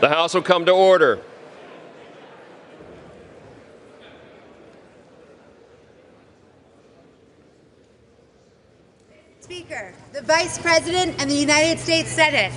The House will come to order. Speaker, the Vice President and the United States Senate.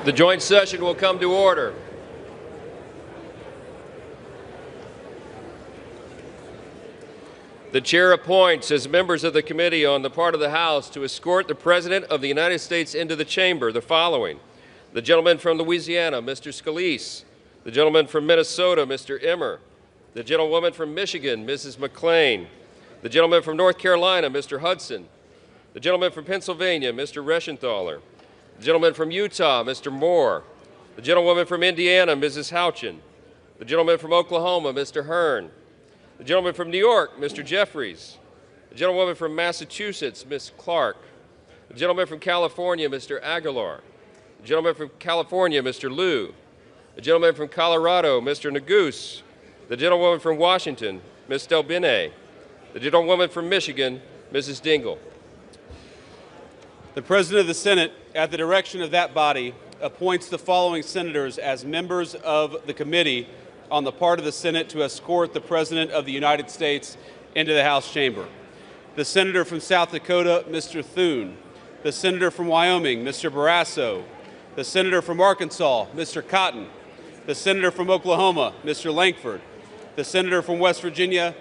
The joint session will come to order. The chair appoints as members of the committee on the part of the House to escort the President of the United States into the chamber the following: the gentleman from Louisiana, Mr. Scalise; the gentleman from Minnesota, Mr. Emmer; the gentlewoman from Michigan, Mrs. McClain; the gentleman from North Carolina, Mr. Hudson; the gentleman from Pennsylvania, Mr. Reschenthaler; the gentleman from Utah, Mr. Moore; the gentlewoman from Indiana, Mrs. Houchin; the gentleman from Oklahoma, Mr. Hearn; the gentleman from New York, Mr. Jeffries; the gentlewoman from Massachusetts, Ms. Clark; the gentleman from California, Mr. Aguilar; the gentleman from California, Mr. Liu; the gentleman from Colorado, Mr. Neguse; the gentlewoman from Washington, Ms. Delbene; the gentlewoman from Michigan, Mrs. Dingell. The President of the Senate, at the direction of that body, appoints the following senators as members of the committee on the part of the Senate to escort the President of the United States into the House chamber: the Senator from South Dakota, Mr. Thune; the Senator from Wyoming, Mr. Barrasso; the Senator from Arkansas, Mr. Cotton; the Senator from Oklahoma, Mr. Lankford; the Senator from West Virginia,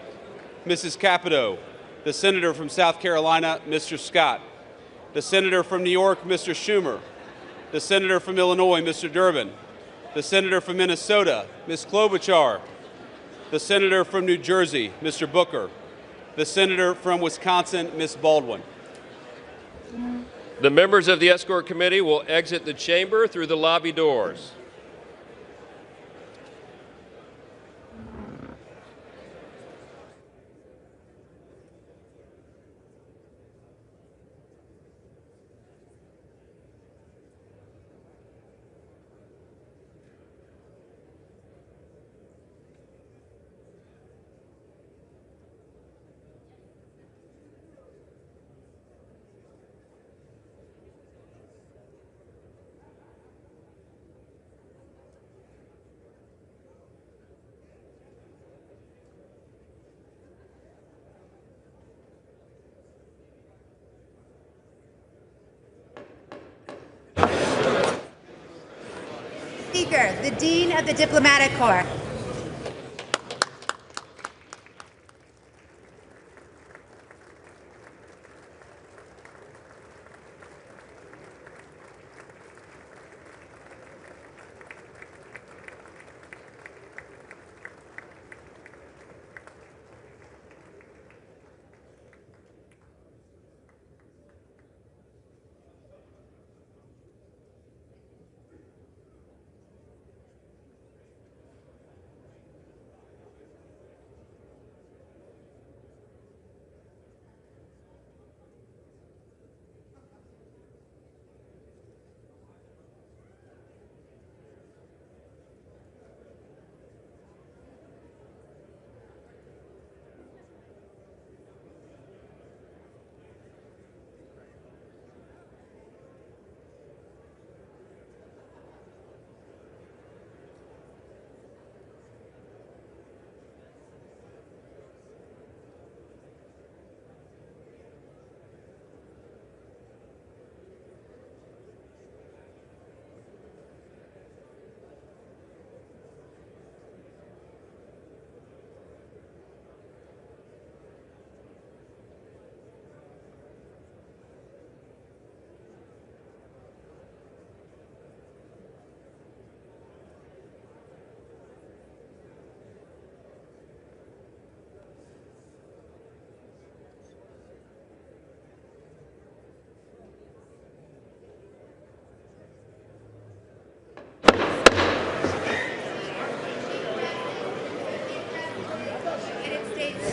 Mrs. Capito; the Senator from South Carolina, Mr. Scott; the Senator from New York, Mr. Schumer; the Senator from Illinois, Mr. Durbin; the Senator from Minnesota, Ms. Klobuchar; the Senator from New Jersey, Mr. Booker; the Senator from Wisconsin, Ms. Baldwin. The members of the escort committee will exit the chamber through the lobby doors. Speaker, the Dean of the Diplomatic Corps.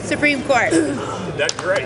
Supreme Court. That's great.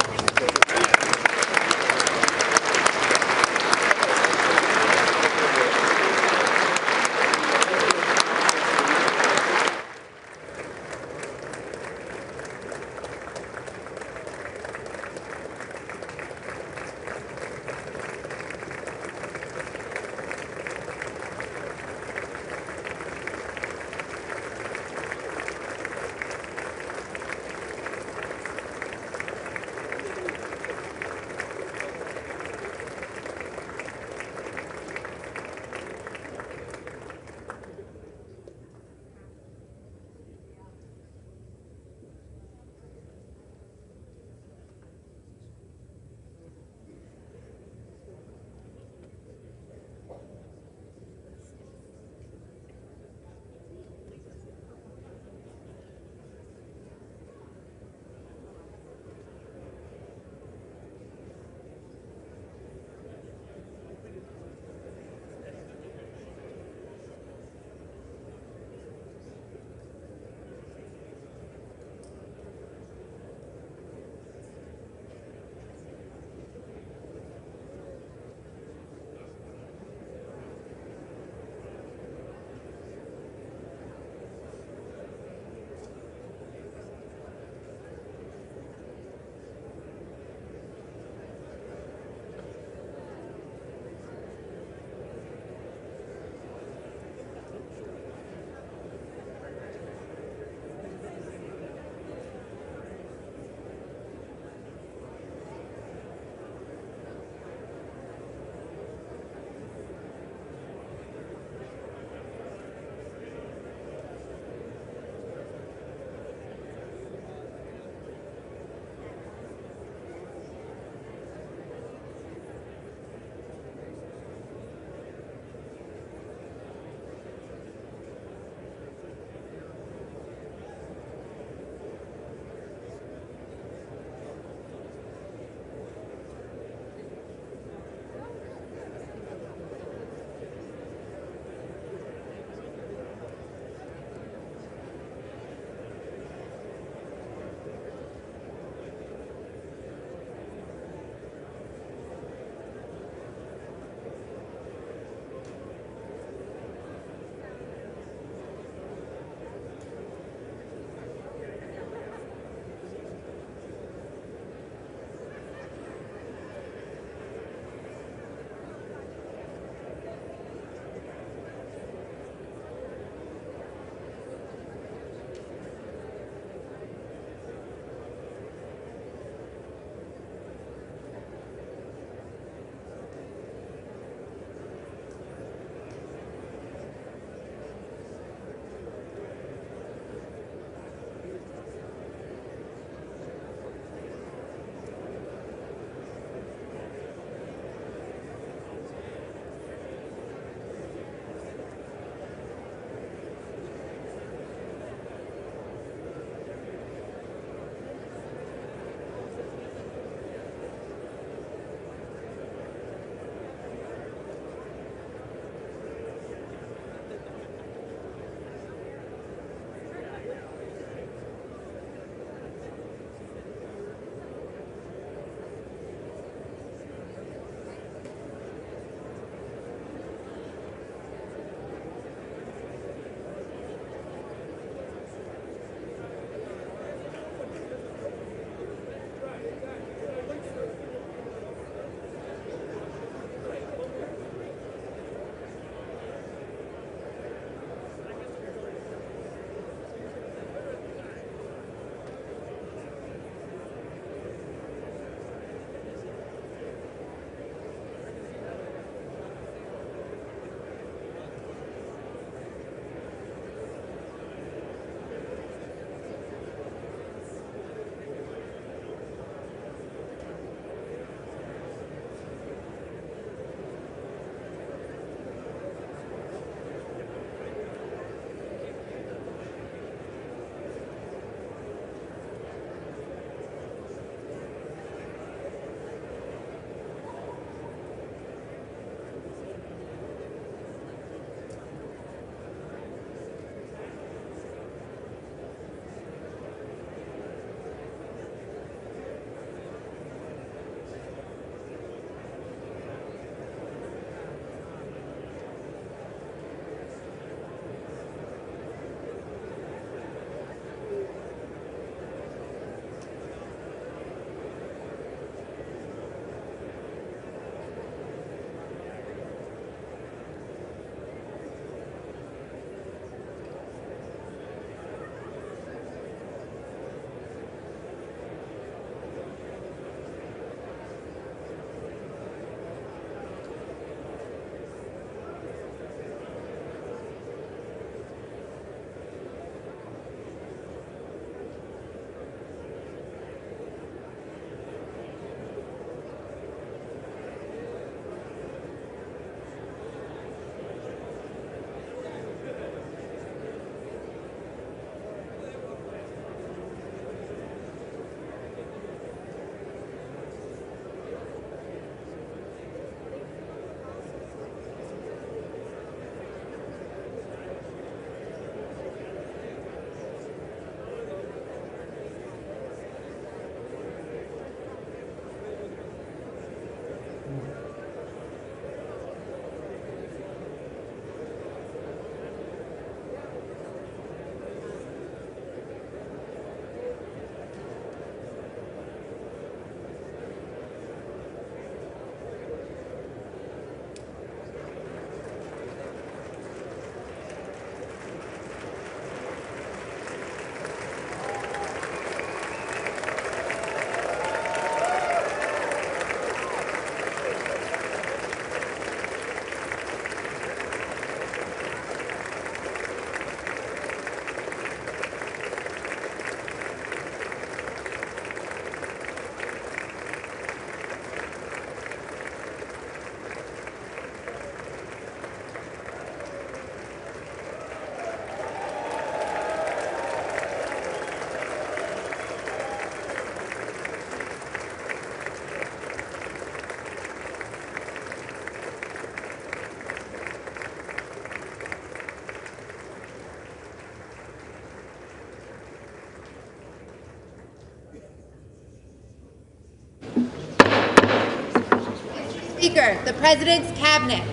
Speaker, the President's Cabinet.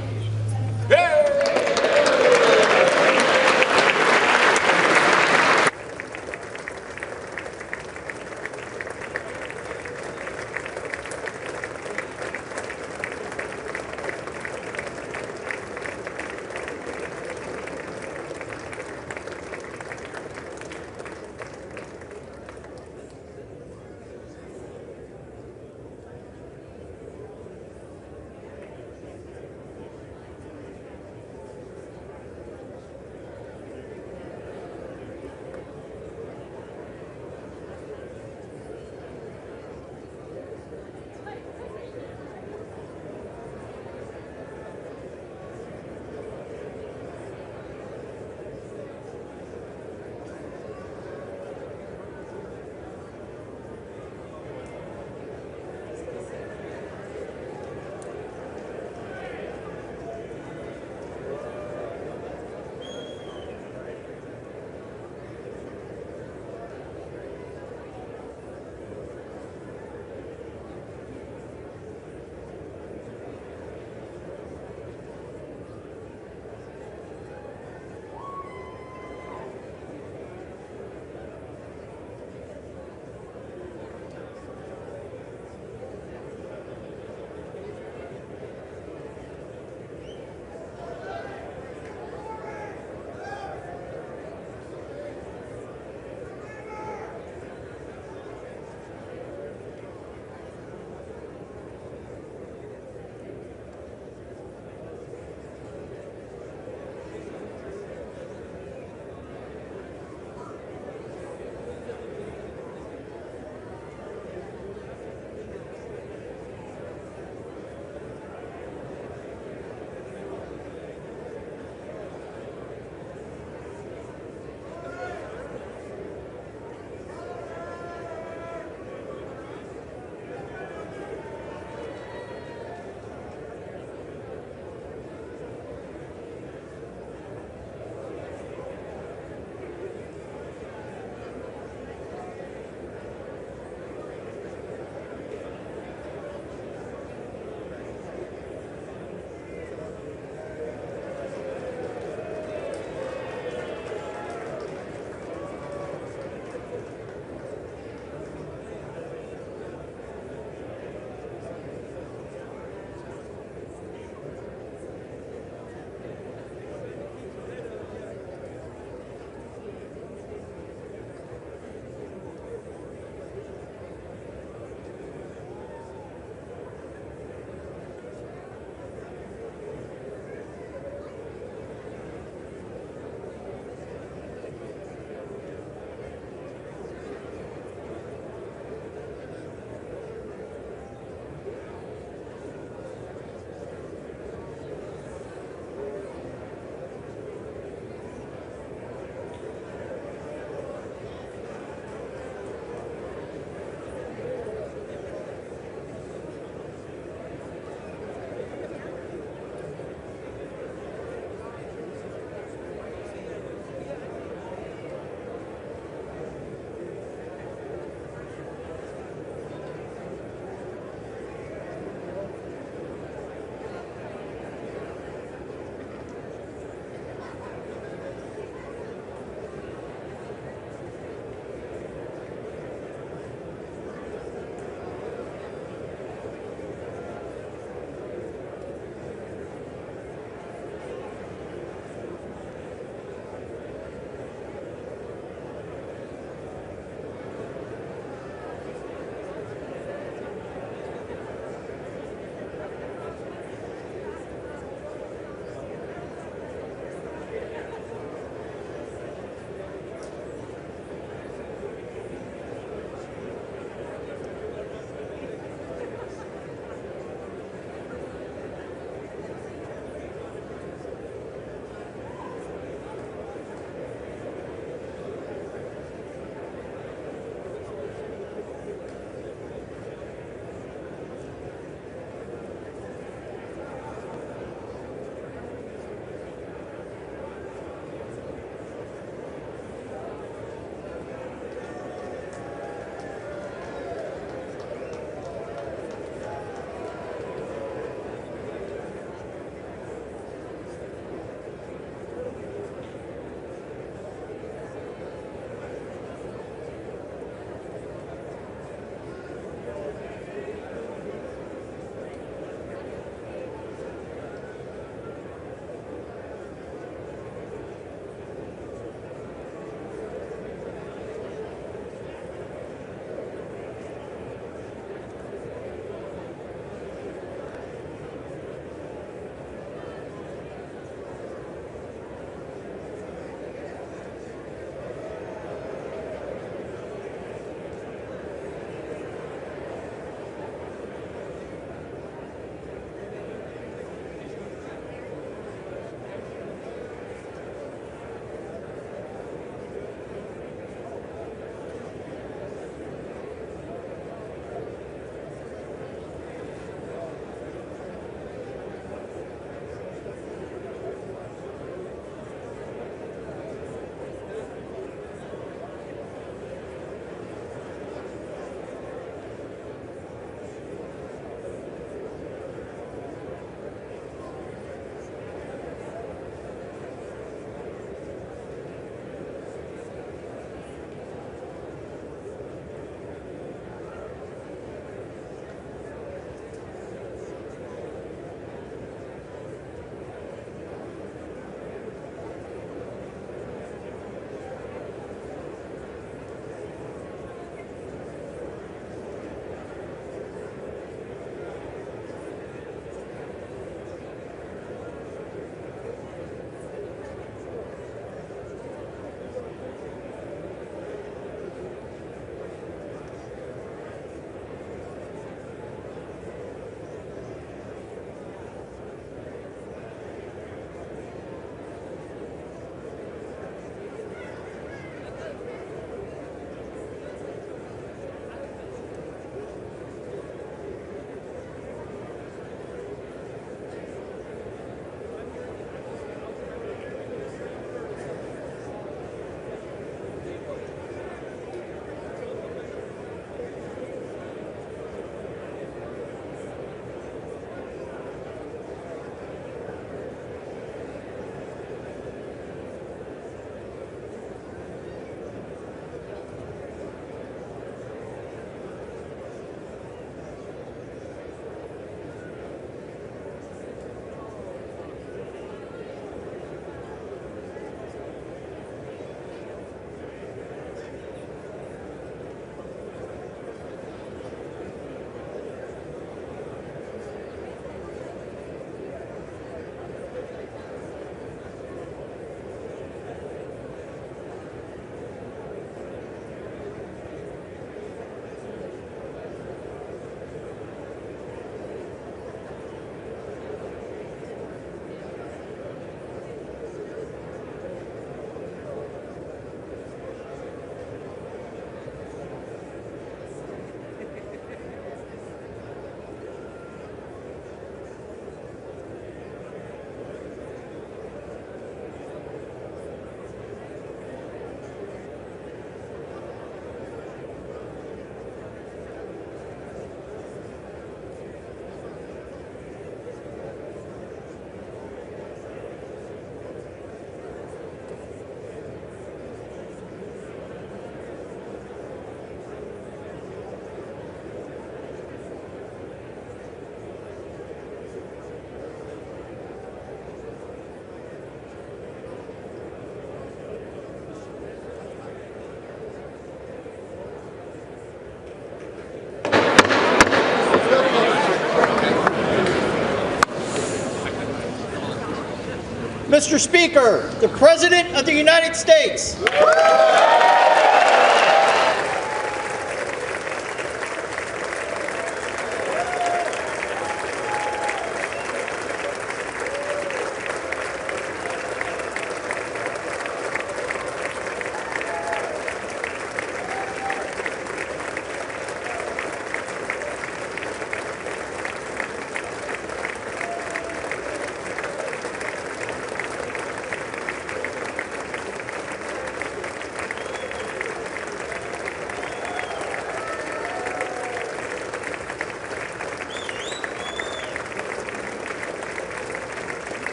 Mr. Speaker, the President of the United States.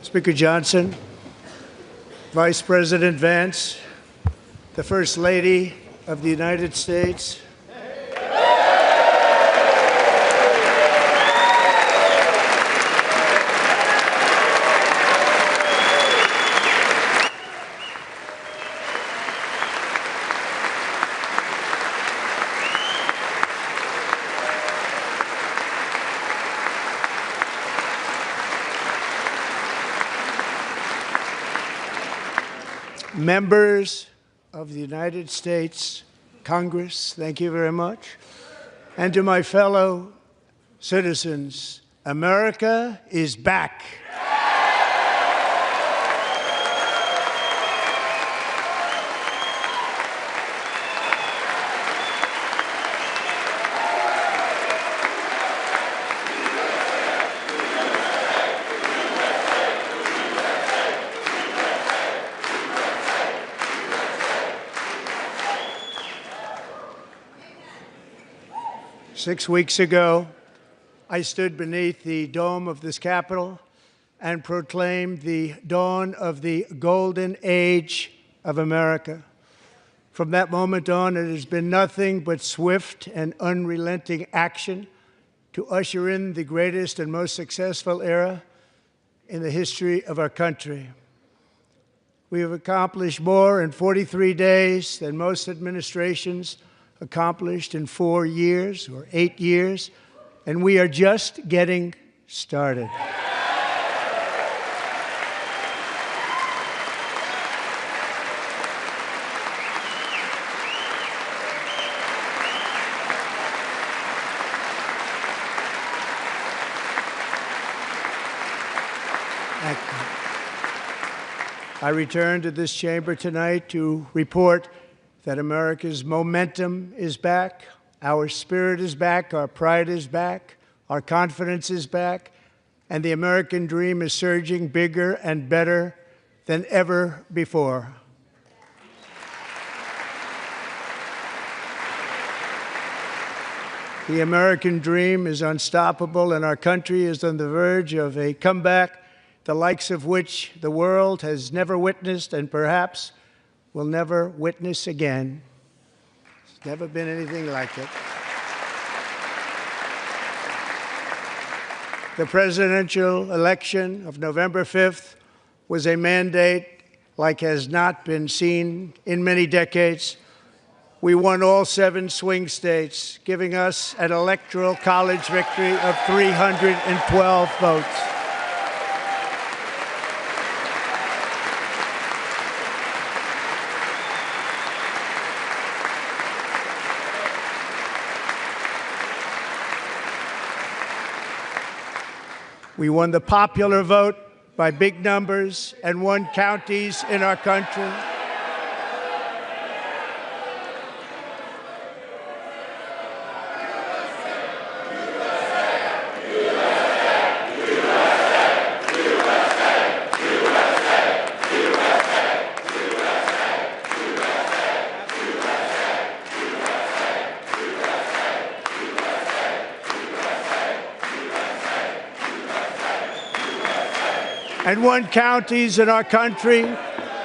Speaker Johnson, Vice President Vance, the First Lady of the United States, members of the United States Congress, thank you very much, and to my fellow citizens, America is back. 6 weeks ago, I stood beneath the dome of this Capitol and proclaimed the dawn of the golden age of America. From that moment on, it has been nothing but swift and unrelenting action to usher in the greatest and most successful era in the history of our country. We have accomplished more in 43 days than most administrations accomplished in 4 years or 8 years, and we are just getting started. I return to this chamber tonight to report that America's momentum is back, our spirit is back, our pride is back, our confidence is back, and the American dream is surging bigger and better than ever before. The American dream is unstoppable, and our country is on the verge of a comeback, the likes of which the world has never witnessed and perhaps will never witness again. There's never been anything like it. The presidential election of November 5th was a mandate like has not been seen in many decades. We won all 7 swing states, giving us an electoral college victory of 312 votes. We won the popular vote by big numbers and won counties in our country. And won counties in our country,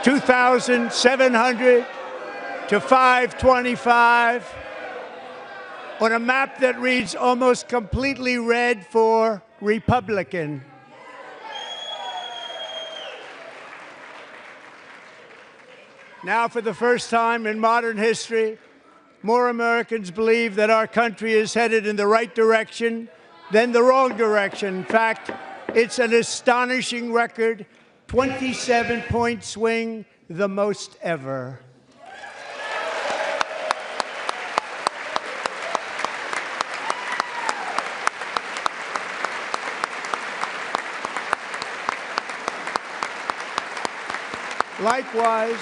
2,700 to 525, on a map that reads almost completely red for Republican. Now, for the first time in modern history, more Americans believe that our country is headed in the right direction than the wrong direction. In fact, it's an astonishing record, 27-point swing, the most ever. Likewise,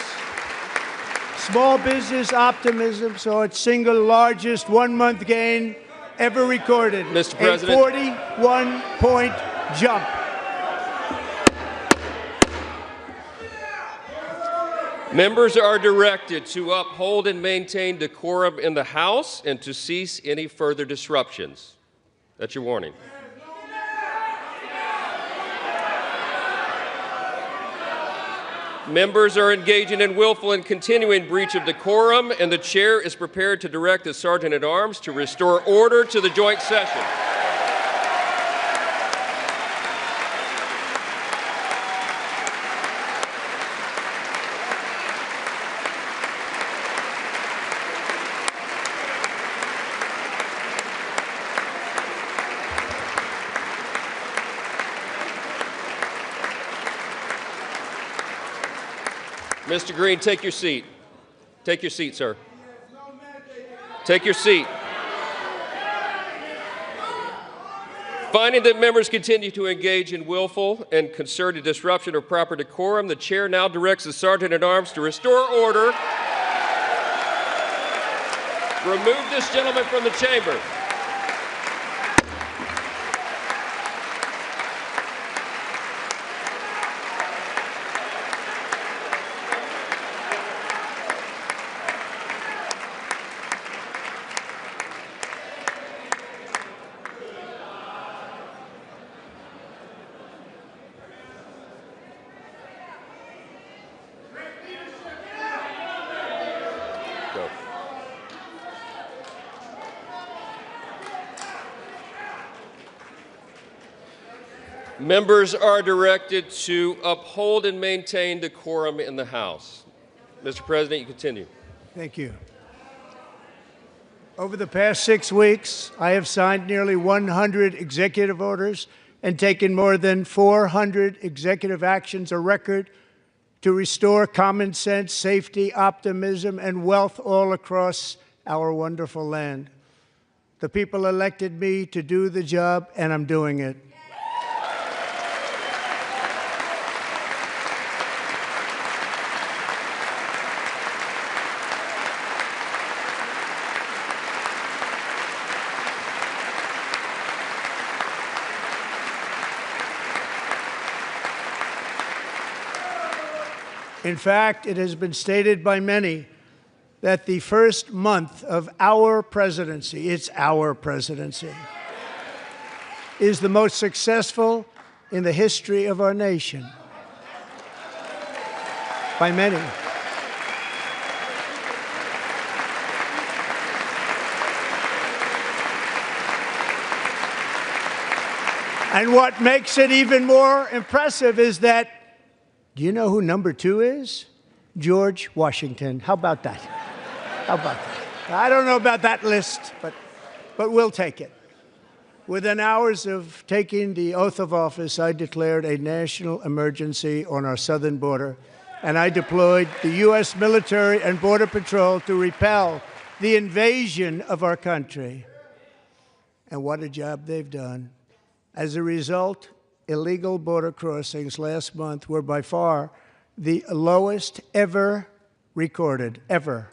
small business optimism saw its single largest one-month gain ever recorded. Mr. President. A 41-point jump. Members are directed to uphold and maintain decorum in the House and to cease any further disruptions. That's your warning. Members are engaging in willful and continuing breach of decorum, and the chair is prepared to direct the Sergeant-at-Arms to restore order to the joint session. Mr. Green, take your seat. Take your seat, sir. Take your seat. Finding that members continue to engage in willful and concerted disruption of proper decorum, the chair now directs the Sergeant-at-Arms to restore order. Remove this gentleman from the chamber. Go. Members are directed to uphold and maintain decorum in the House. Mr. President, you continue. Thank you. Over the past 6 weeks, I have signed nearly 100 executive orders and taken more than 400 executive actions, a record to restore common sense, safety, optimism, and wealth all across our wonderful land. The people elected me to do the job, and I'm doing it. In fact, it has been stated by many that the first month of our presidency, it's our presidency, is the most successful in the history of our nation. By many. And what makes it even more impressive is that, do you know who number 2 is? George Washington. How about that? How about that? I don't know about that list, but we'll take it. Within hours of taking the oath of office, I declared a national emergency on our southern border, and I deployed the U.S. military and Border Patrol to repel the invasion of our country. And what a job they've done. As a result, illegal border crossings last month were by far the lowest ever recorded, ever.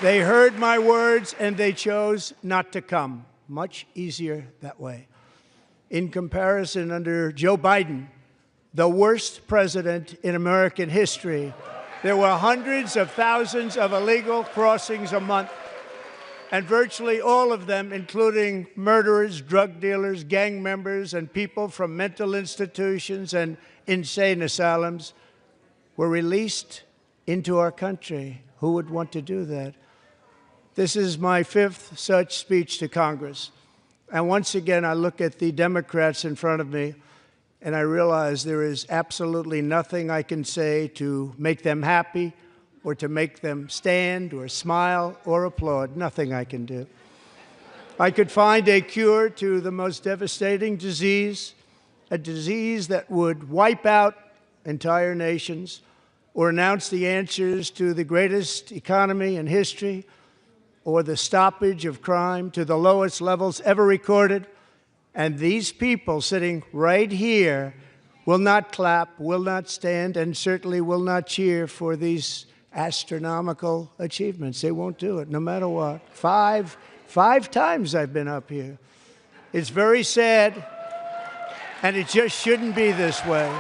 They heard my words and they chose not to come. Much easier that way. In comparison, under Joe Biden, the worst president in American history, there were hundreds of thousands of illegal crossings a month, and virtually all of them, including murderers, drug dealers, gang members, and people from mental institutions and insane asylums, were released into our country. Who would want to do that? This is my 5th such speech to Congress. And once again, I look at the Democrats in front of me, and I realize there is absolutely nothing I can say to make them happy or to make them stand or smile or applaud. Nothing I can do. I could find a cure to the most devastating disease, a disease that would wipe out entire nations, or announce the answers to the greatest economy in history, or the stoppage of crime to the lowest levels ever recorded. And these people sitting right here will not clap, will not stand, and certainly will not cheer for these astronomical achievements. They won't do it, no matter what. Five times I've been up here. It's very sad, and it just shouldn't be this way.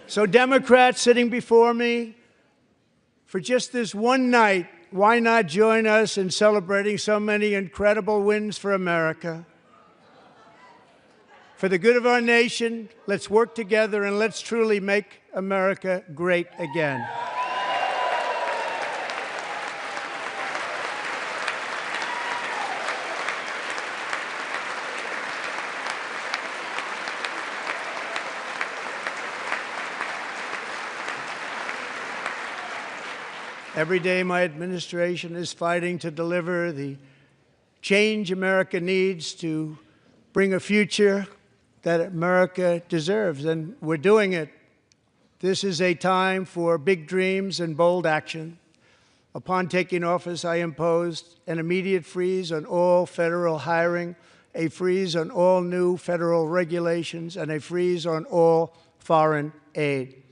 So Democrats sitting before me, for just this one night, why not join us in celebrating so many incredible wins for America? For the good of our nation, let's work together and let's truly make America great again. Every day, my administration is fighting to deliver the change America needs to bring a future that America deserves, and we're doing it. This is a time for big dreams and bold action. Upon taking office, I imposed an immediate freeze on all federal hiring, a freeze on all new federal regulations, and a freeze on all foreign aid.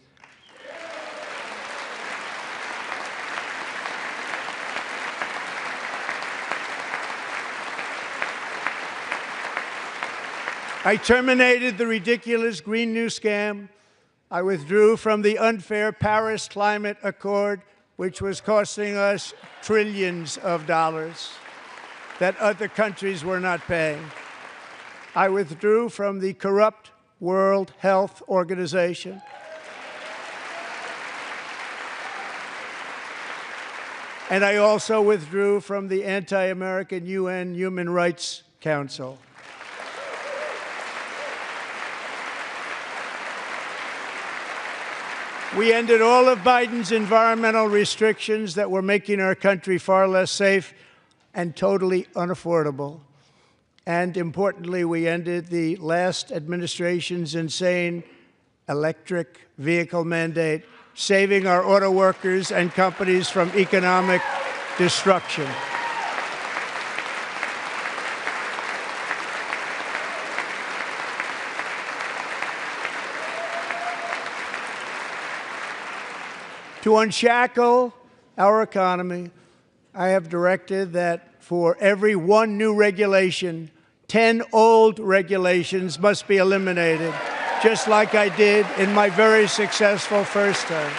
I terminated the ridiculous Green New Scam. I withdrew from the unfair Paris Climate Accord, which was costing us trillions of dollars that other countries were not paying. I withdrew from the corrupt World Health Organization. And I also withdrew from the anti-American UN Human Rights Council. We ended all of Biden's environmental restrictions that were making our country far less safe and totally unaffordable. And importantly, we ended the last administration's insane electric vehicle mandate, saving our auto workers and companies from economic destruction. To unshackle our economy, I have directed that for every one new regulation, 10 old regulations must be eliminated, just like I did in my very successful first term.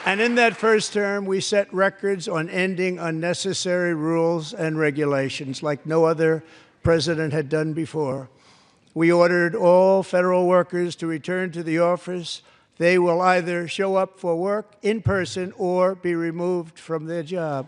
And in that first term, we set records on ending unnecessary rules and regulations like no other president had done before. We ordered all federal workers to return to the office. They will either show up for work in person or be removed from their job.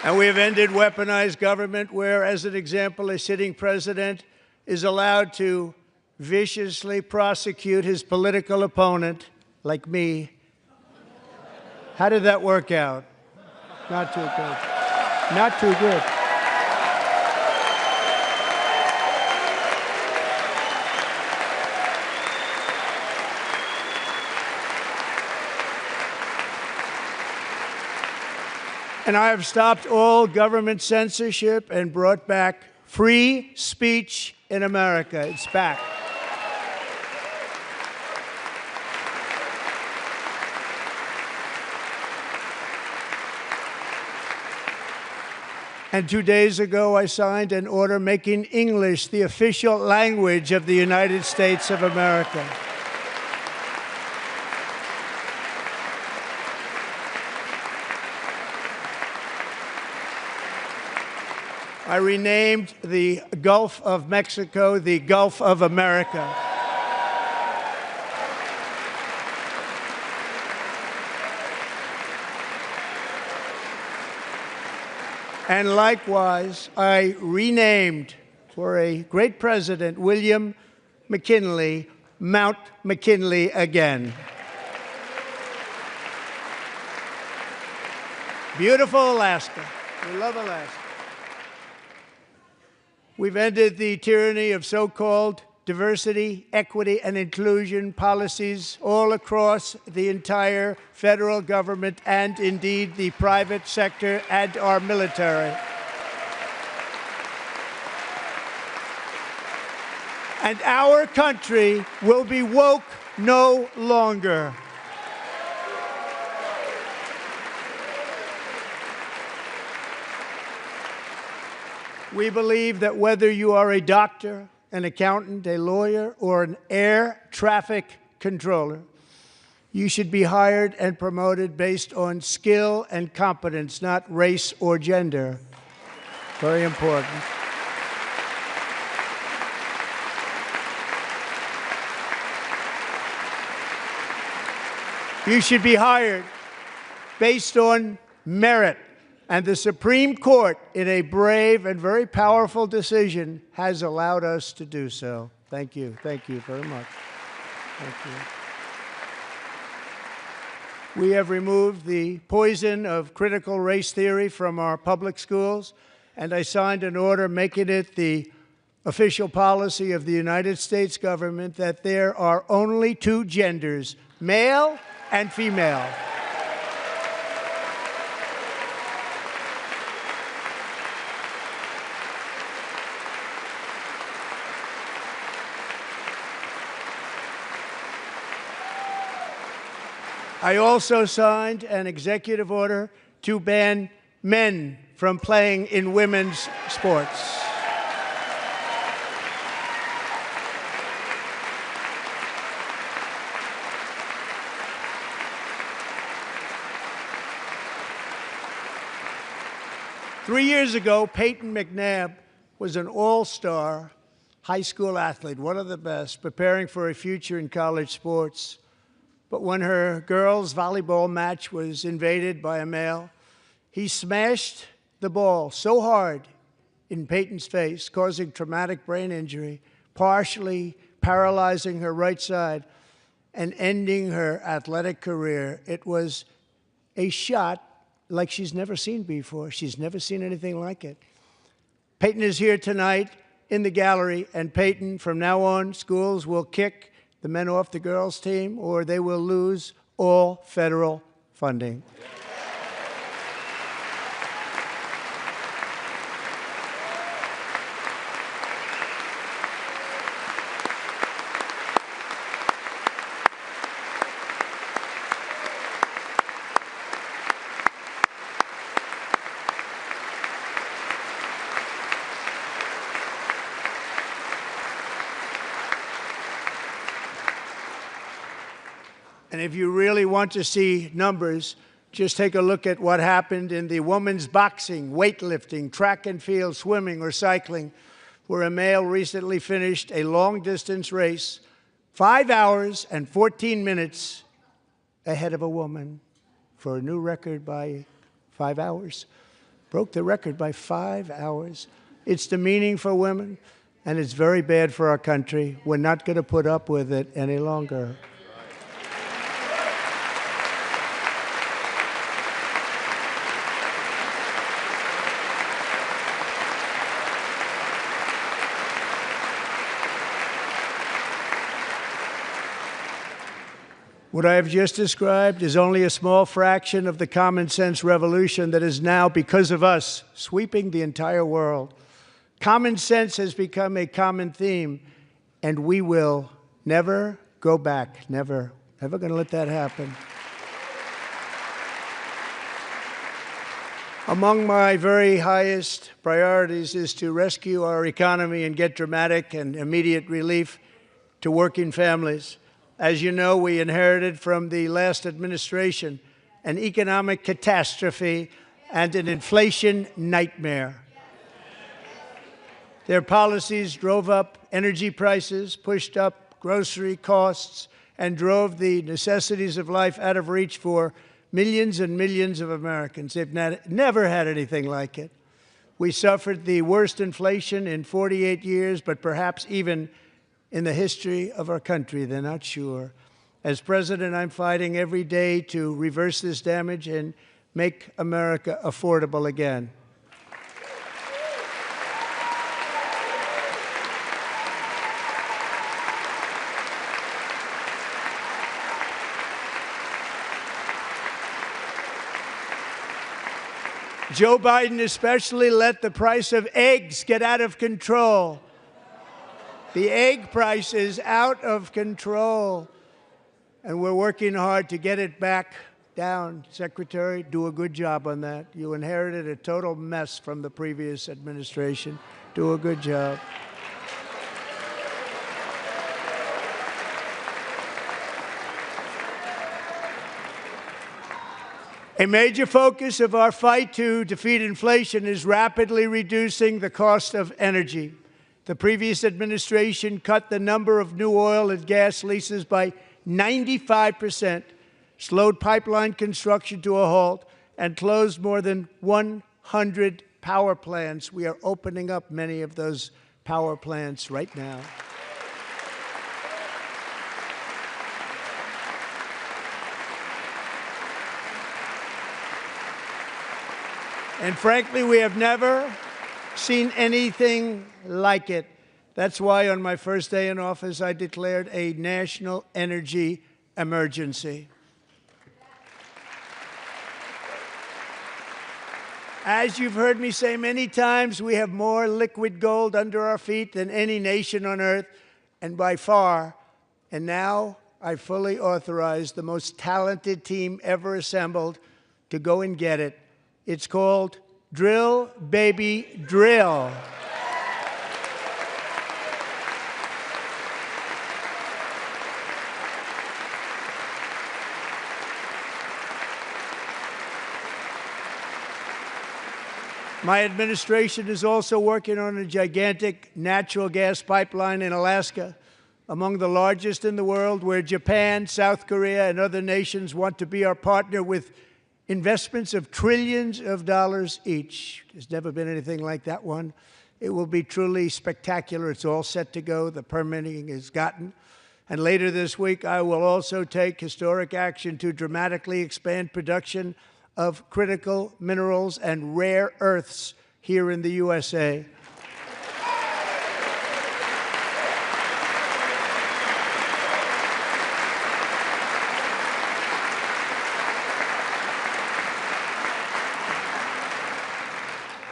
And we have ended weaponized government where, as an example, a sitting president is allowed to viciously prosecute his political opponent, like me. How did that work out? Not too good. Not too good. And I have stopped all government censorship and brought back free speech in America. It's back. And 2 days ago, I signed an order making English the official language of the United States of America. I renamed the Gulf of Mexico the Gulf of America. And likewise, I renamed, for a great president, William McKinley, Mount McKinley again. Beautiful Alaska. We love Alaska. We've ended the tyranny of so-called diversity, equity, and inclusion policies all across the entire federal government and indeed the private sector and our military. And our country will be woke no longer. We believe that whether you are a doctor, an accountant, a lawyer, or an air traffic controller, you should be hired and promoted based on skill and competence, not race or gender. Very important. You should be hired based on merit. And the Supreme Court, in a brave and very powerful decision, has allowed us to do so. Thank you. Thank you very much. Thank you. We have removed the poison of critical race theory from our public schools, and I signed an order making it the official policy of the United States government that there are only two genders, male and female. I also signed an executive order to ban men from playing in women's sports. Three years ago, Peyton McNabb was an all-star high school athlete, one of the best, preparing for a future in college sports. But when her girls' volleyball match was invaded by a male, he smashed the ball so hard in Peyton's face, causing traumatic brain injury, partially paralyzing her right side, and ending her athletic career. It was a shot like she's never seen before. She's never seen anything like it. Peyton is here tonight in the gallery, and Peyton, from now on, schools will kick the men off the girls' team, or they will lose all federal funding. And if you really want to see numbers, just take a look at what happened in the women's boxing, weightlifting, track and field, swimming, or cycling, where a male recently finished a long-distance race 5 hours and 14 minutes ahead of a woman for a new record by 5 hours. Broke the record by 5 hours. It's demeaning for women, and it's very bad for our country. We're not going to put up with it any longer. What I have just described is only a small fraction of the common sense revolution that is now, because of us, sweeping the entire world. Common sense has become a common theme, and we will never go back. Never. Never going to let that happen. Among my very highest priorities is to rescue our economy and get dramatic and immediate relief to working families. As you know, we inherited from the last administration an economic catastrophe and an inflation nightmare. Their policies drove up energy prices, pushed up grocery costs, and drove the necessities of life out of reach for millions and millions of Americans. They've never had anything like it. We suffered the worst inflation in 48 years, but perhaps even in the history of our country. They're not sure. As president, I'm fighting every day to reverse this damage and make America affordable again. Joe Biden especially let the price of eggs get out of control. The egg price is out of control, and we're working hard to get it back down. Secretary, do a good job on that. You inherited a total mess from the previous administration. Do a good job. A major focus of our fight to defeat inflation is rapidly reducing the cost of energy. The previous administration cut the number of new oil and gas leases by 95%, slowed pipeline construction to a halt, and closed more than 100 power plants. We are opening up many of those power plants right now. And frankly, we have never seen anything like it. That's why on my first day in office, I declared a national energy emergency. As you've heard me say many times, we have more liquid gold under our feet than any nation on earth, and by far. And now I fully authorize the most talented team ever assembled to go and get it. It's called Drill, Baby, Drill. My administration is also working on a gigantic natural gas pipeline in Alaska, among the largest in the world, where Japan, South Korea, and other nations want to be our partner with investments of trillions of dollars each. There's never been anything like that one. It will be truly spectacular. It's all set to go. The permitting is gotten. And later this week, I will also take historic action to dramatically expand production of critical minerals and rare earths here in the USA.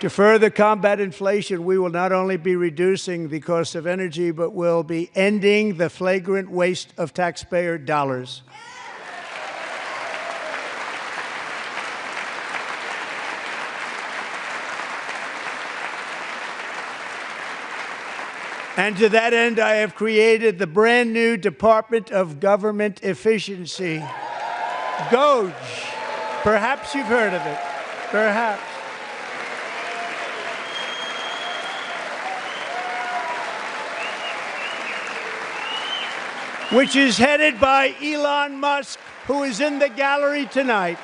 To further combat inflation, we will not only be reducing the cost of energy, but will be ending the flagrant waste of taxpayer dollars. And to that end, I have created the brand new Department of Government Efficiency, DOGE. Perhaps you've heard of it. Perhaps. Which is headed by Elon Musk, who is in the gallery tonight.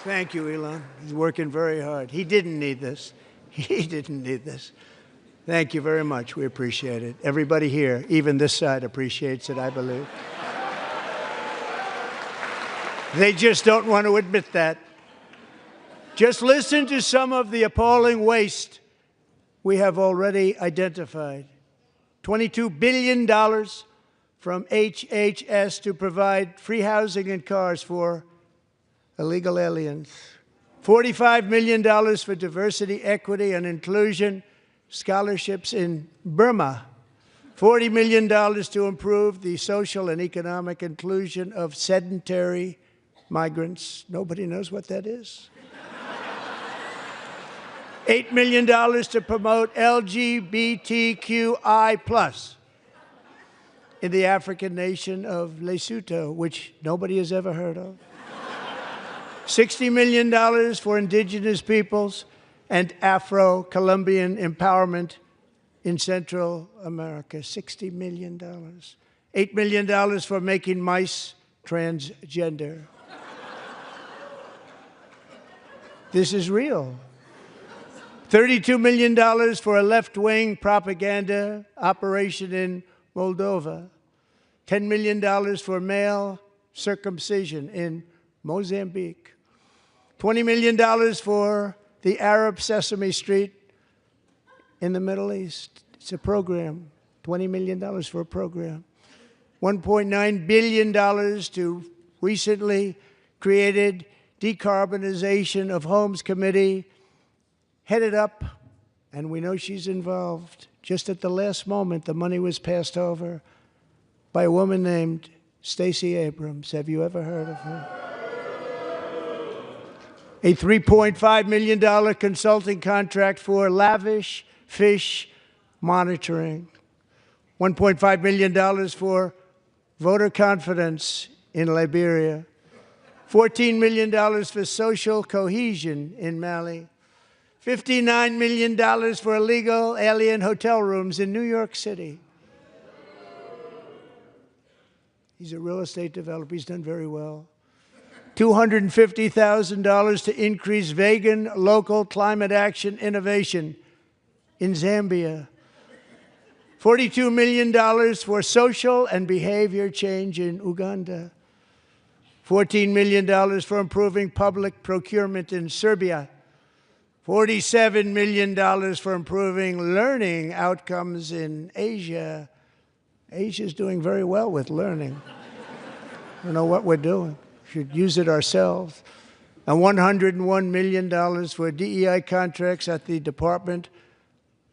Thank you, Elon. He's working very hard. He didn't need this. He didn't need this. Thank you very much. We appreciate it. Everybody here, even this side, appreciates it, I believe. They just don't want to admit that. Just listen to some of the appalling waste we have already identified. $22 billion from HHS to provide free housing and cars for illegal aliens. $45 million for diversity, equity, and inclusion scholarships in Burma. $40 million to improve the social and economic inclusion of sedentary migrants. Nobody knows what that is. $8 million to promote LGBTQI+ in the African nation of Lesotho, which nobody has ever heard of. $60 million for indigenous peoples and Afro-Colombian empowerment in Central America, $60 million. $8 million for making mice transgender. This is real. $32 million for a left-wing propaganda operation in Moldova. $10 million for male circumcision in Mozambique. $20 million for the Arab Sesame Street in the Middle East. It's a program, $20 million for a program. $1.9 billion to recently created Decarbonization of Homes Committee, headed up, and we know she's involved. Just at the last moment, the money was passed over by a woman named Stacey Abrams. Have you ever heard of her? A $3.5 million consulting contract for lavish fish monitoring. $1.5 million for voter confidence in Liberia. $14 million for social cohesion in Mali. $59 million for illegal alien hotel rooms in New York City. He's a real estate developer. He's done very well. $250,000 to increase vegan local climate action innovation in Zambia. $42 million for social and behavior change in Uganda. $14 million for improving public procurement in Serbia. $47 million for improving learning outcomes in Asia. Asia's doing very well with learning. I don't know what we're doing. We should use it ourselves. And $101 million for DEI contracts at the Department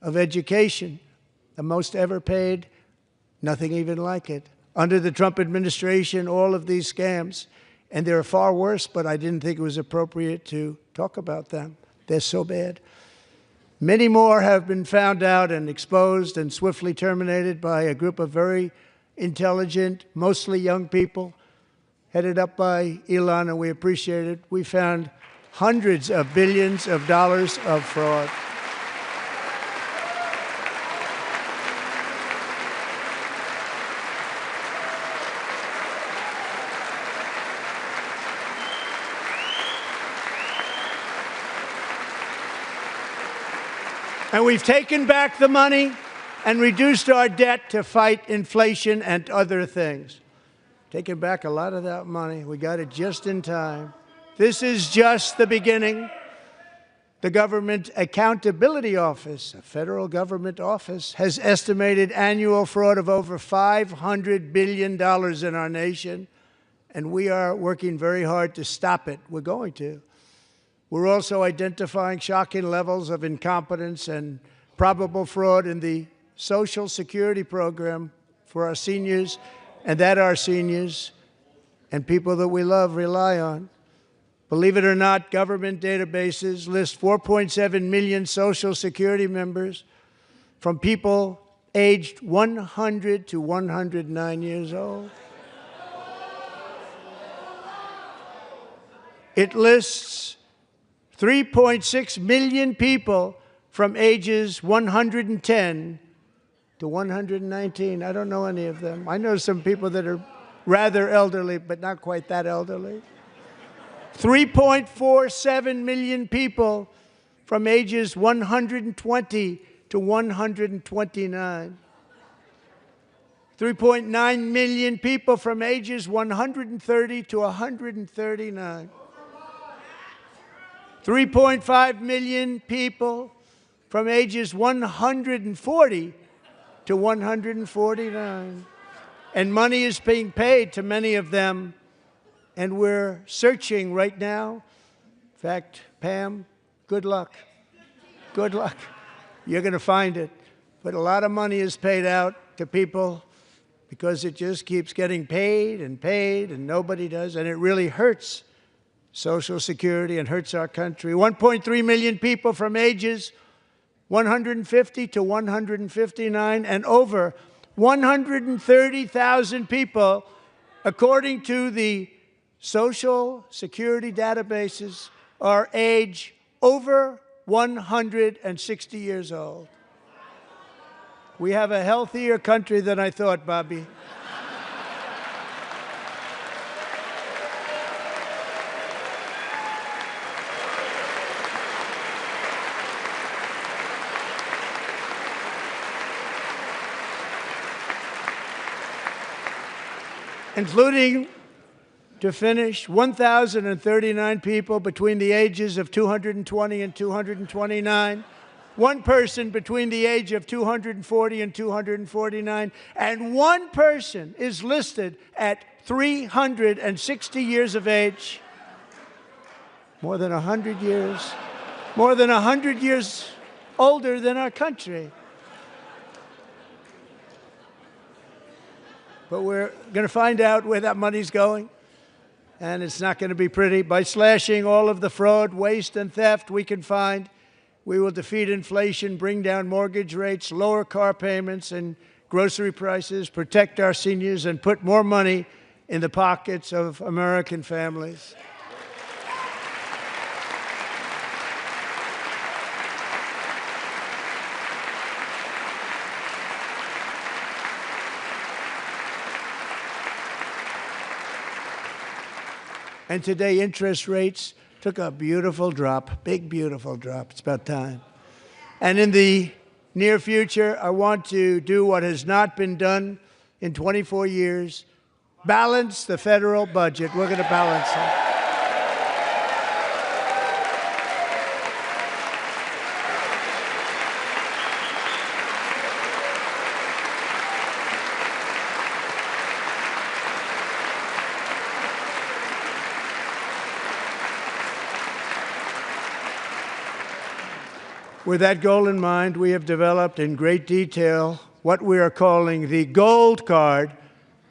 of Education, the most ever paid, nothing even like it. Under the Trump administration, all of these scams, and they're far worse, but I didn't think it was appropriate to talk about them. They're so bad. Many more have been found out and exposed and swiftly terminated by a group of very intelligent, mostly young people, headed up by Elon, and we appreciate it. We found hundreds of billions of dollars of fraud. And we've taken back the money and reduced our debt to fight inflation and other things. Taken back a lot of that money. We got it just in time. This is just the beginning. The Government Accountability Office, a federal government office, has estimated annual fraud of over $500 billion in our nation, and we are working very hard to stop it. We're going to. We're also identifying shocking levels of incompetence and probable fraud in the Social Security program for our seniors, and that our seniors and people that we love rely on. Believe it or not, government databases list 4.7 million Social Security members from people aged 100 to 109 years old. It lists 3.6 million people from ages 110 to 119. I don't know any of them. I know some people that are rather elderly, but not quite that elderly. 3.47 million people from ages 120 to 129. 3.9 million people from ages 130 to 139. 3.5 million people from ages 140 to 149. And money is being paid to many of them, and we're searching right now. In fact, Pam, good luck. Good luck. You're going to find it. But a lot of money is paid out to people because it just keeps getting paid, and nobody does, and it really hurts Social Security and hurts our country. 1.3 million people from ages 150 to 159, and over 130,000 people, according to the Social Security databases, are age over 160 years old. We have a healthier country than I thought, Bobby. Including, to finish, 1,039 people between the ages of 220 and 229, one person between the age of 240 and 249, and one person is listed at 360 years of age. More than 100 years older than our country. But we're going to find out where that money's going, and it's not going to be pretty. By slashing all of the fraud, waste, and theft we can find, we will defeat inflation, bring down mortgage rates, lower car payments and grocery prices, protect our seniors, and put more money in the pockets of American families. And today, interest rates took a beautiful drop, big, beautiful drop. It's about time. And in the near future, I want to do what has not been done in 24 years, balance the federal budget. We're going to balance it. With that goal in mind, we have developed in great detail what we are calling the Gold Card,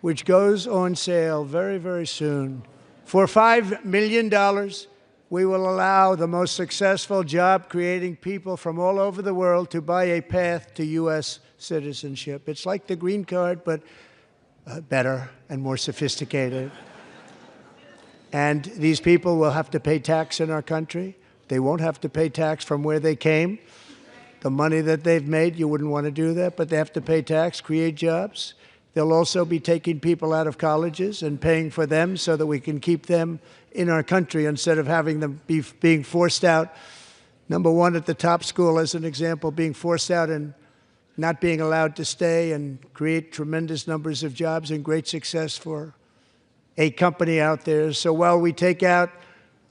which goes on sale very, very soon. For $5 million, we will allow the most successful job-creating people from all over the world to buy a path to U.S. citizenship. It's like the green card, but better and more sophisticated. And these people will have to pay tax in our country. They won't have to pay tax from where they came. The money that they've made, you wouldn't want to do that, but they have to pay tax, create jobs. They'll also be taking people out of colleges and paying for them so that we can keep them in our country instead of having them being forced out. Number one, at the top school, as an example, being forced out and not being allowed to stay and create tremendous numbers of jobs and great success for a company out there. So while we take out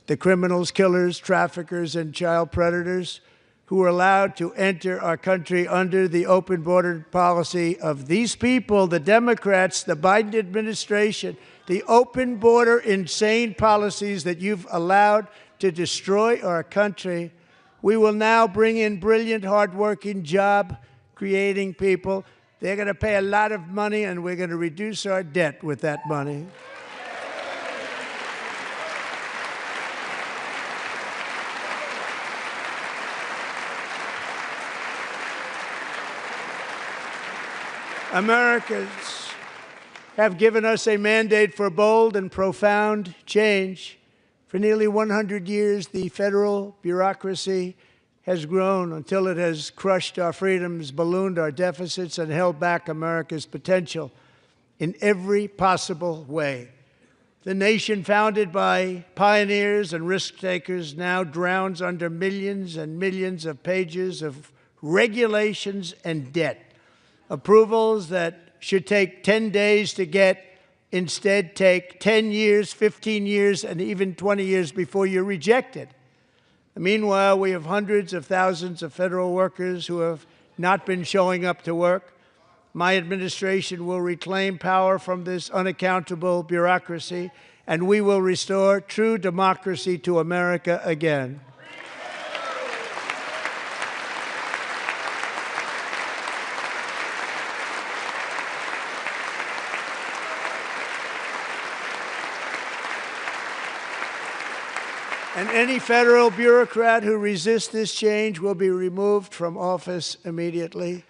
the criminals, killers, traffickers, and child predators who are allowed to enter our country under the open border policy of these people, the Democrats, the Biden administration, the open border insane policies that you've allowed to destroy our country, we will now bring in brilliant, hardworking, job-creating people. They're going to pay a lot of money, and we're going to reduce our debt with that money. Americans have given us a mandate for bold and profound change. For nearly 100 years, the federal bureaucracy has grown until it has crushed our freedoms, ballooned our deficits, and held back America's potential in every possible way. The nation founded by pioneers and risk-takers now drowns under millions and millions of pages of regulations and debt. Approvals that should take 10 days to get instead take 10 years, 15 years, and even 20 years before you're rejected. Meanwhile, we have hundreds of thousands of federal workers who have not been showing up to work. My administration will reclaim power from this unaccountable bureaucracy, and we will restore true democracy to America again. And any federal bureaucrat who resists this change will be removed from office immediately.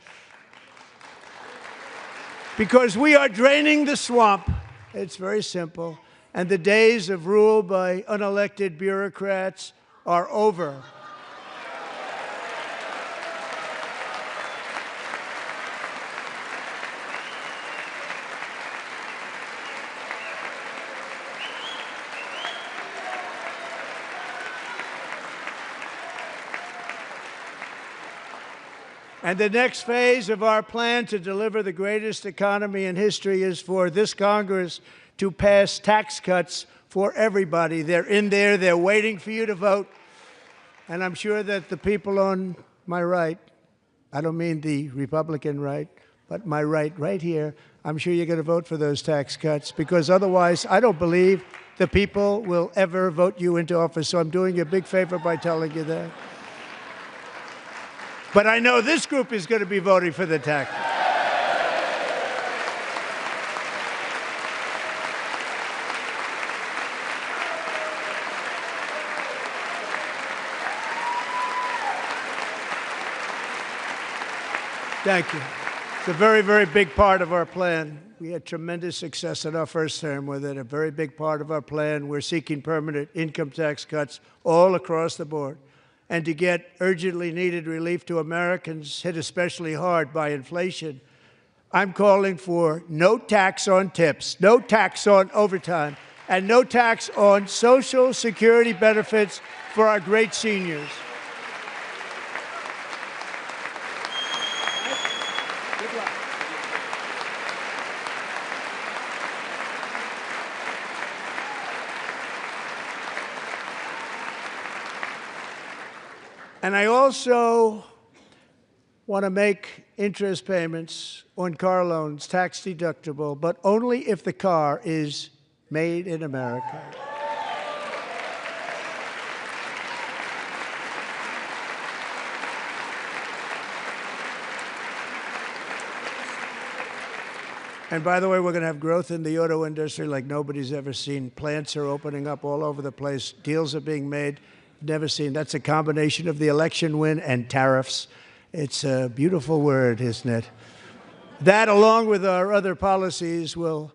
Because we are draining the swamp. It's very simple. And the days of rule by unelected bureaucrats are over. And the next phase of our plan to deliver the greatest economy in history is for this Congress to pass tax cuts for everybody. They're in there. They're waiting for you to vote. And I'm sure that the people on my right, I don't mean the Republican right, but my right here, I'm sure you're going to vote for those tax cuts, because otherwise I don't believe the people will ever vote you into office. So I'm doing you a big favor by telling you that. But I know this group is going to be voting for the tax. Thank you. It's a very, very big part of our plan. We had tremendous success in our first term with it. A very big part of our plan. We're seeking permanent income tax cuts all across the board. And to get urgently needed relief to Americans hit especially hard by inflation, I'm calling for no tax on tips, no tax on overtime, and no tax on Social Security benefits for our great seniors. And I also want to make interest payments on car loans tax deductible, but only if the car is made in America. And by the way, we're going to have growth in the auto industry like nobody's ever seen. Plants are opening up all over the place. Deals are being made. Never seen. That's a combination of the election win and tariffs. It's a beautiful word, isn't it? That, along with our other policies, will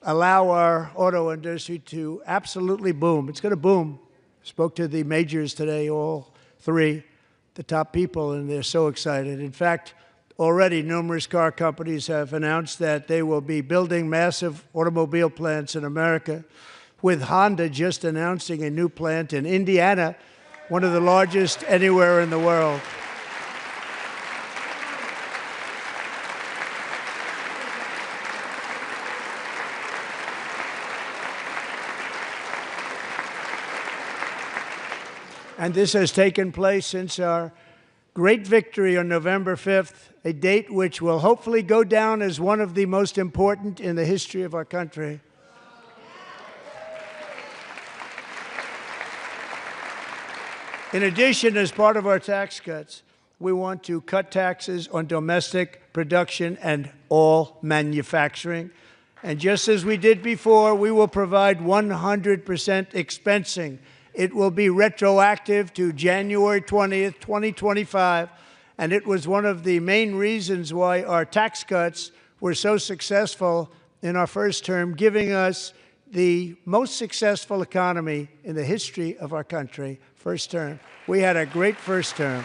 allow our auto industry to absolutely boom. It's going to boom. Spoke to the majors today, all three, the top people, and they're so excited. In fact, already numerous car companies have announced that they will be building massive automobile plants in America, with Honda just announcing a new plant in Indiana, one of the largest anywhere in the world. And this has taken place since our great victory on November 5th, a date which will hopefully go down as one of the most important in the history of our country. In addition, as part of our tax cuts, we want to cut taxes on domestic production and all manufacturing. And just as we did before, we will provide 100% expensing. It will be retroactive to January 20th, 2025. And it was one of the main reasons why our tax cuts were so successful in our first term, giving us the most successful economy in the history of our country. First term. We had a great first term.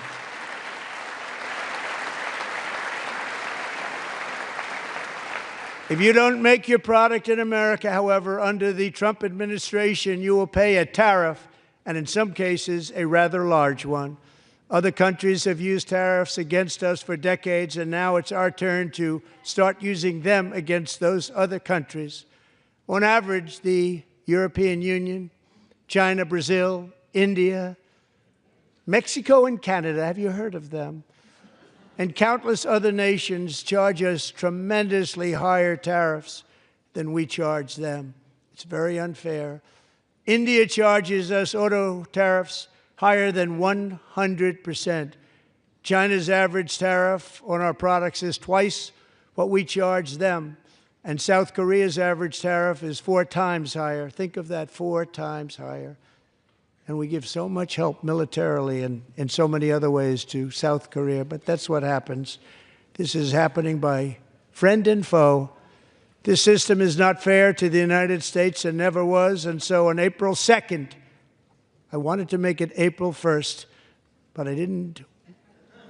If you don't make your product in America, however, under the Trump administration, you will pay a tariff, and in some cases, a rather large one. Other countries have used tariffs against us for decades, and now it's our turn to start using them against those other countries. On average, the European Union, China, Brazil, India, Mexico, and Canada, have you heard of them? And countless other nations charge us tremendously higher tariffs than we charge them. It's very unfair. India charges us auto tariffs higher than 100%. China's average tariff on our products is twice what we charge them. And South Korea's average tariff is 4 times higher. Think of that, 4 times higher. And we give so much help militarily and in so many other ways to South Korea. But that's what happens. This is happening by friend and foe. This system is not fair to the United States and never was. And so on April 2nd, I wanted to make it April 1st, but I didn't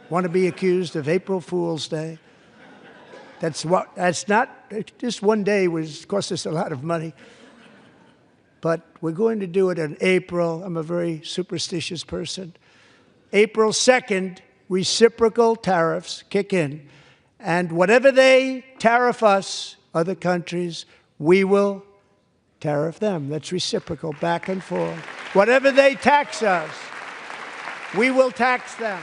want to be accused of April Fool's Day. That's not, just one day cost us a lot of money. But we're going to do it in April. I'm a very superstitious person. April 2nd reciprocal tariffs kick in. And whatever they tariff us, other countries, we will tariff them. That's reciprocal, back and forth. Whatever they tax us, we will tax them.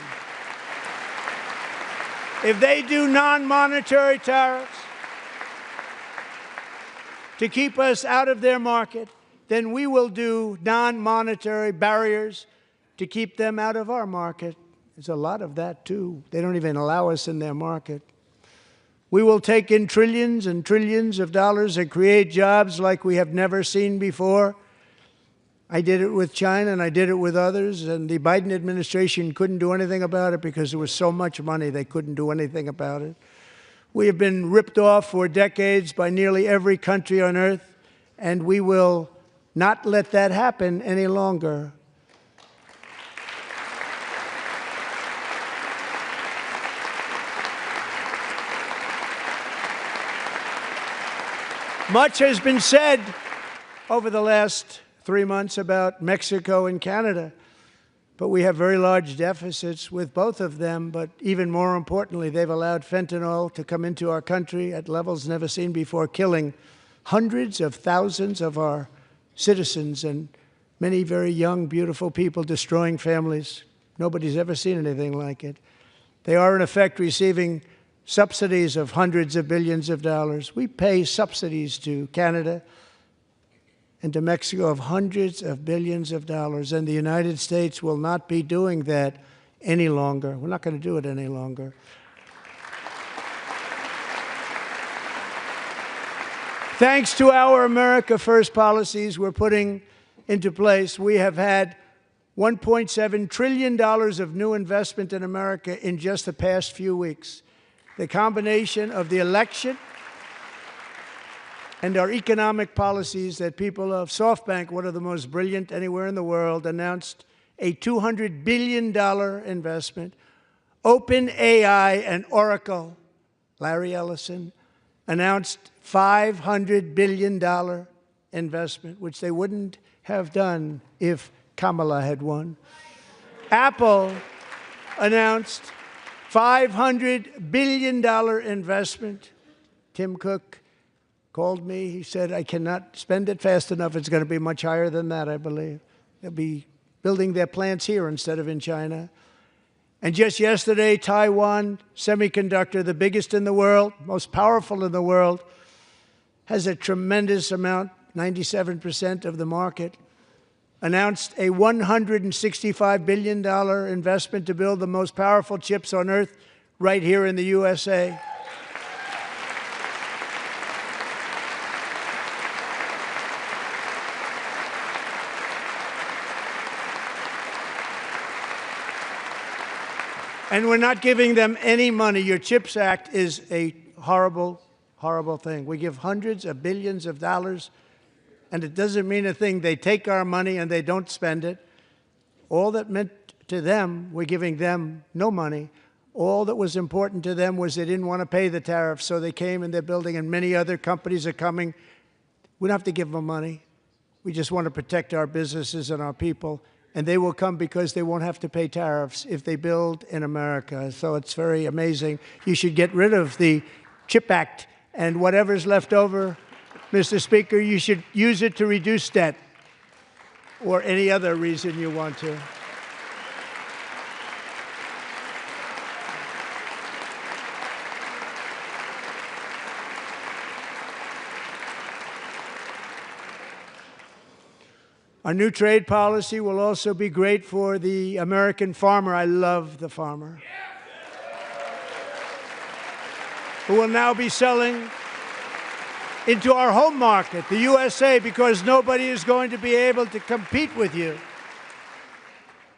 If they do non-monetary tariffs to keep us out of their market, then we will do non-monetary barriers to keep them out of our market. There's a lot of that, too. They don't even allow us in their market. We will take in trillions and trillions of dollars and create jobs like we have never seen before. I did it with China, and I did it with others, and the Biden administration couldn't do anything about it because there was so much money they couldn't do anything about it. We have been ripped off for decades by nearly every country on earth, and we will not let that happen any longer. Much has been said over the last 3 months about Mexico and Canada, but we have very large deficits with both of them. But even more importantly, they've allowed fentanyl to come into our country at levels never seen before, killing hundreds of thousands of our citizens and many very young, beautiful people, destroying families. Nobody's ever seen anything like it. They are, in effect, receiving subsidies of hundreds of billions of dollars. We pay subsidies to Canada and to Mexico of hundreds of billions of dollars, and the United States will not be doing that any longer. We're not going to do it any longer. Thanks to our America First policies we're putting into place, we have had $1.7 trillion of new investment in America in just the past few weeks. The combination of the election and our economic policies that people of SoftBank, one of the most brilliant anywhere in the world, announced a $200 billion investment. OpenAI and Oracle, Larry Ellison, announced $500 billion investment, which they wouldn't have done if Kamala had won. Apple announced $500 billion investment. Tim Cook called me. He said, I cannot spend it fast enough. It's going to be much higher than that, I believe. They'll be building their plants here instead of in China. And just yesterday, Taiwan Semiconductor, the biggest in the world, most powerful in the world, has a tremendous amount, 97% of the market, announced a $165 billion investment to build the most powerful chips on earth right here in the USA. And we're not giving them any money. Your CHIPS Act is a horrible, horrible thing. We give hundreds of billions of dollars, and it doesn't mean a thing. They take our money and they don't spend it. All that meant to them, we're giving them no money. All that was important to them was they didn't want to pay the tariffs, so they came and they're building, and many other companies are coming. We don't have to give them money. We just want to protect our businesses and our people. And they will come because they won't have to pay tariffs if they build in America. So it's very amazing. You should get rid of the CHIP Act, and whatever's left over, Mr. Speaker, you should use it to reduce debt or any other reason you want to. Our new trade policy will also be great for the American farmer. I love the farmer, who will now be selling into our home market, the USA, because nobody is going to be able to compete with you.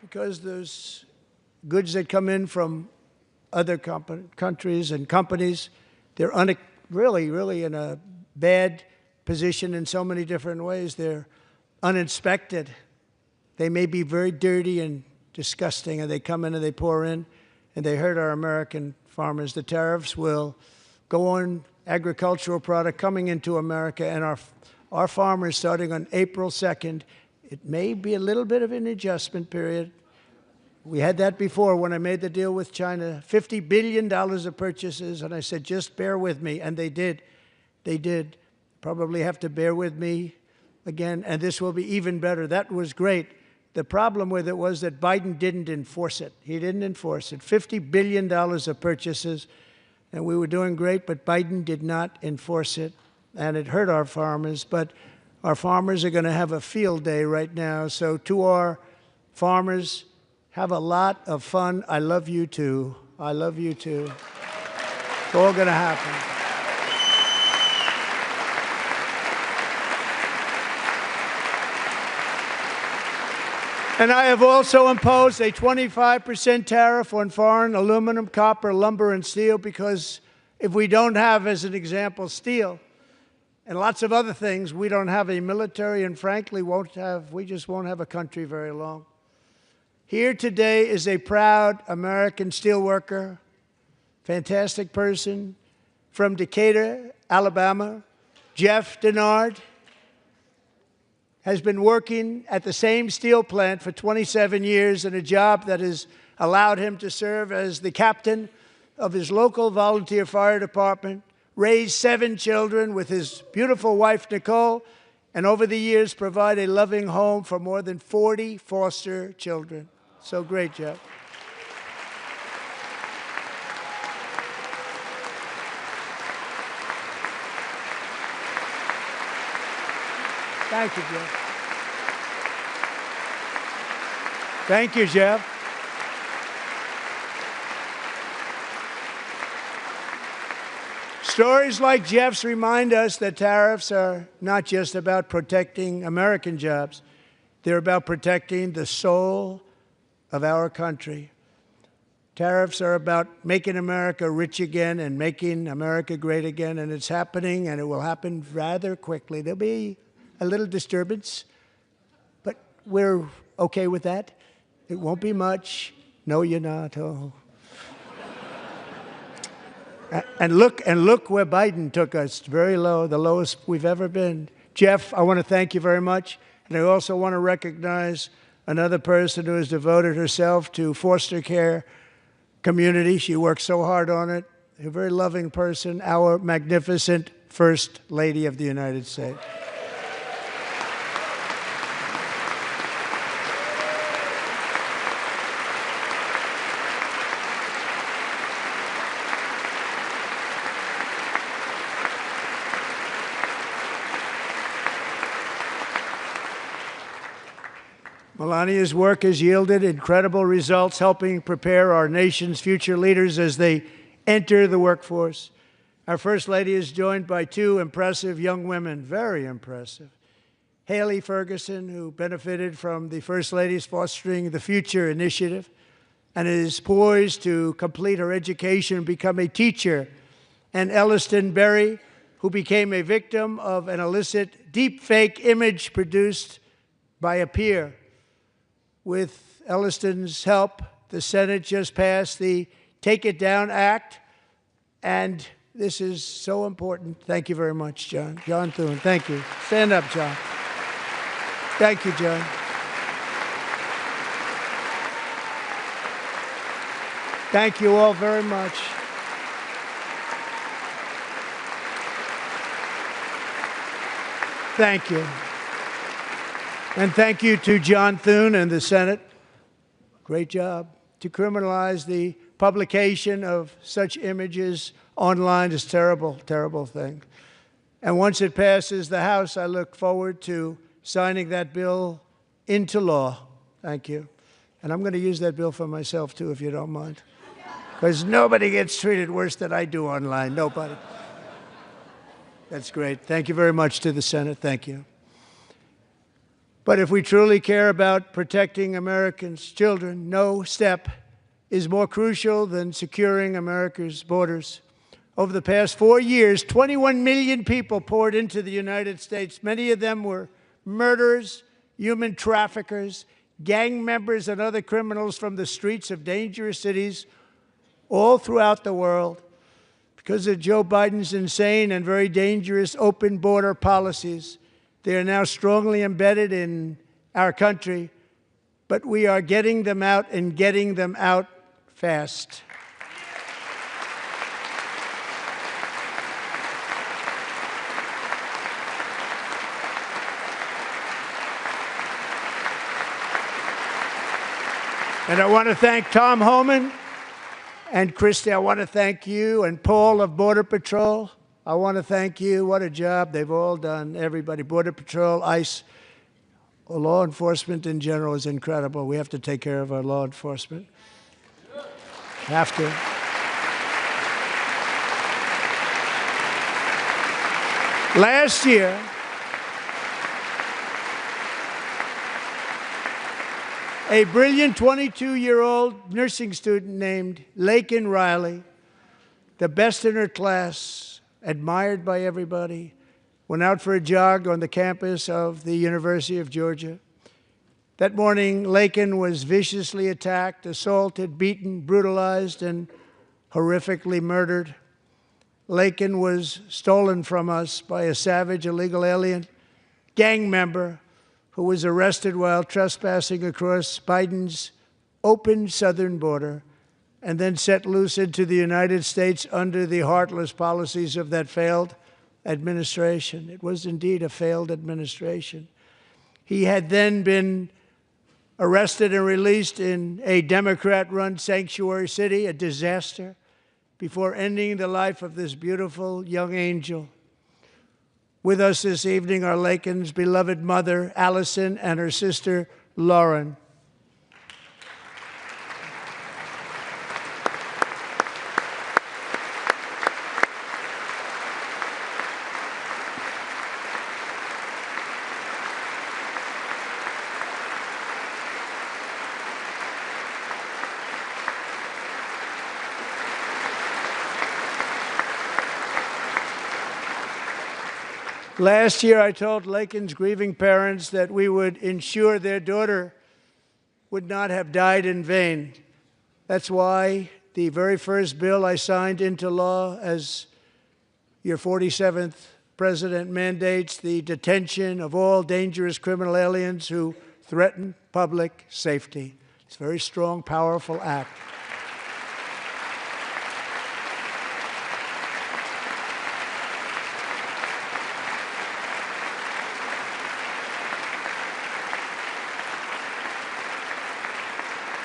Because those goods that come in from other countries and companies, they're really in a bad position in so many different ways. They're uninspected. They may be very dirty and disgusting, and they come in and they pour in, and they hurt our American farmers. The tariffs will go on agricultural product coming into America, and our farmers, starting on April 2nd, it may be a little bit of an adjustment period, We had that before when I made the deal with China, $50 billion of purchases, and I said, just bear with me, and they did. They did. Probably have to bear with me again, and this will be even better. That was great. The problem with it was that Biden didn't enforce it. He didn't enforce it. $50 billion of purchases, and we were doing great, but Biden did not enforce it, and it hurt our farmers. But our farmers are going to have a field day right now. So to our farmers, have a lot of fun. I love you too. I love you too. It's all going to happen. And I have also imposed a 25% tariff on foreign aluminum, copper, lumber, and steel, because if we don't have, as an example, steel and lots of other things, we don't have a military, and frankly, we just won't have a country very long. Here today is a proud American steelworker, fantastic person from Decatur, Alabama, Jeff Denard. Has been working at the same steel plant for 27 years in a job that has allowed him to serve as the captain of his local volunteer fire department, raise 7 children with his beautiful wife, Nicole, and over the years provide a loving home for more than 40 foster children. So great, Jeff. Thank you, Jeff. Thank you, Jeff. Stories like Jeff's remind us that tariffs are not just about protecting American jobs. They're about protecting the soul of our country. Tariffs are about making America rich again and making America great again, and it's happening, and it will happen rather quickly. There'll be a little disturbance, but we're okay with that. It won't be much. No, you're not. Oh. And look where Biden took us. Very low, the lowest we've ever been. Jeff, I want to thank you very much. And I also want to recognize another person who has devoted herself to foster care community. She works so hard on it. A very loving person, our magnificent First Lady of the United States. Melania's work has yielded incredible results, helping prepare our nation's future leaders as they enter the workforce. Our First Lady is joined by 2 impressive young women, very impressive. Haley Ferguson, who benefited from the First Lady's Fostering the Future initiative and is poised to complete her education and become a teacher. And Elliston Berry, who became a victim of an illicit deepfake image produced by a peer. With Elliston's help, the Senate just passed the Take It Down Act, and this is so important. Thank you very much, John. John Thune, thank you. Stand up, John. Thank you, John. Thank you all very much. Thank you. And thank you to John Thune and the Senate. Great job. To criminalize the publication of such images online is a terrible, terrible thing. And once it passes the House, I look forward to signing that bill into law. Thank you. And I'm going to use that bill for myself, too, if you don't mind. Because nobody gets treated worse than I do online. Nobody. That's great. Thank you very much to the Senate. Thank you. But if we truly care about protecting Americans' children, no step is more crucial than securing America's borders. Over the past 4 years, 21 million people poured into the United States. Many of them were murderers, human traffickers, gang members, and other criminals from the streets of dangerous cities all throughout the world. Because of Joe Biden's insane and very dangerous open border policies, they are now strongly embedded in our country, but we are getting them out and getting them out fast. And I want to thank Tom Homan and Christy. I want to thank you and Paul of Border Patrol. I want to thank you. What a job they've all done. Everybody, Border Patrol, ICE, law enforcement in general is incredible. We have to take care of our law enforcement. Have to. Last year, a brilliant 22-year-old nursing student named Laken Riley, the best in her class, admired by everybody, went out for a jog on the campus of the University of Georgia. That morning, Laken was viciously attacked, assaulted, beaten, brutalized, and horrifically murdered. Laken was stolen from us by a savage illegal alien gang member who was arrested while trespassing across Biden's open southern border and then set loose into the United States under the heartless policies of that failed administration. It was indeed a failed administration. He had then been arrested and released in a Democrat-run sanctuary city, a disaster, before ending the life of this beautiful young angel. With us this evening are Laken's beloved mother, Allison, and her sister, Lauren. Last year, I told Laken's grieving parents that we would ensure their daughter would not have died in vain. That's why the very first bill I signed into law as your 47th president mandates the detention of all dangerous criminal aliens who threaten public safety. It's a very strong, powerful act.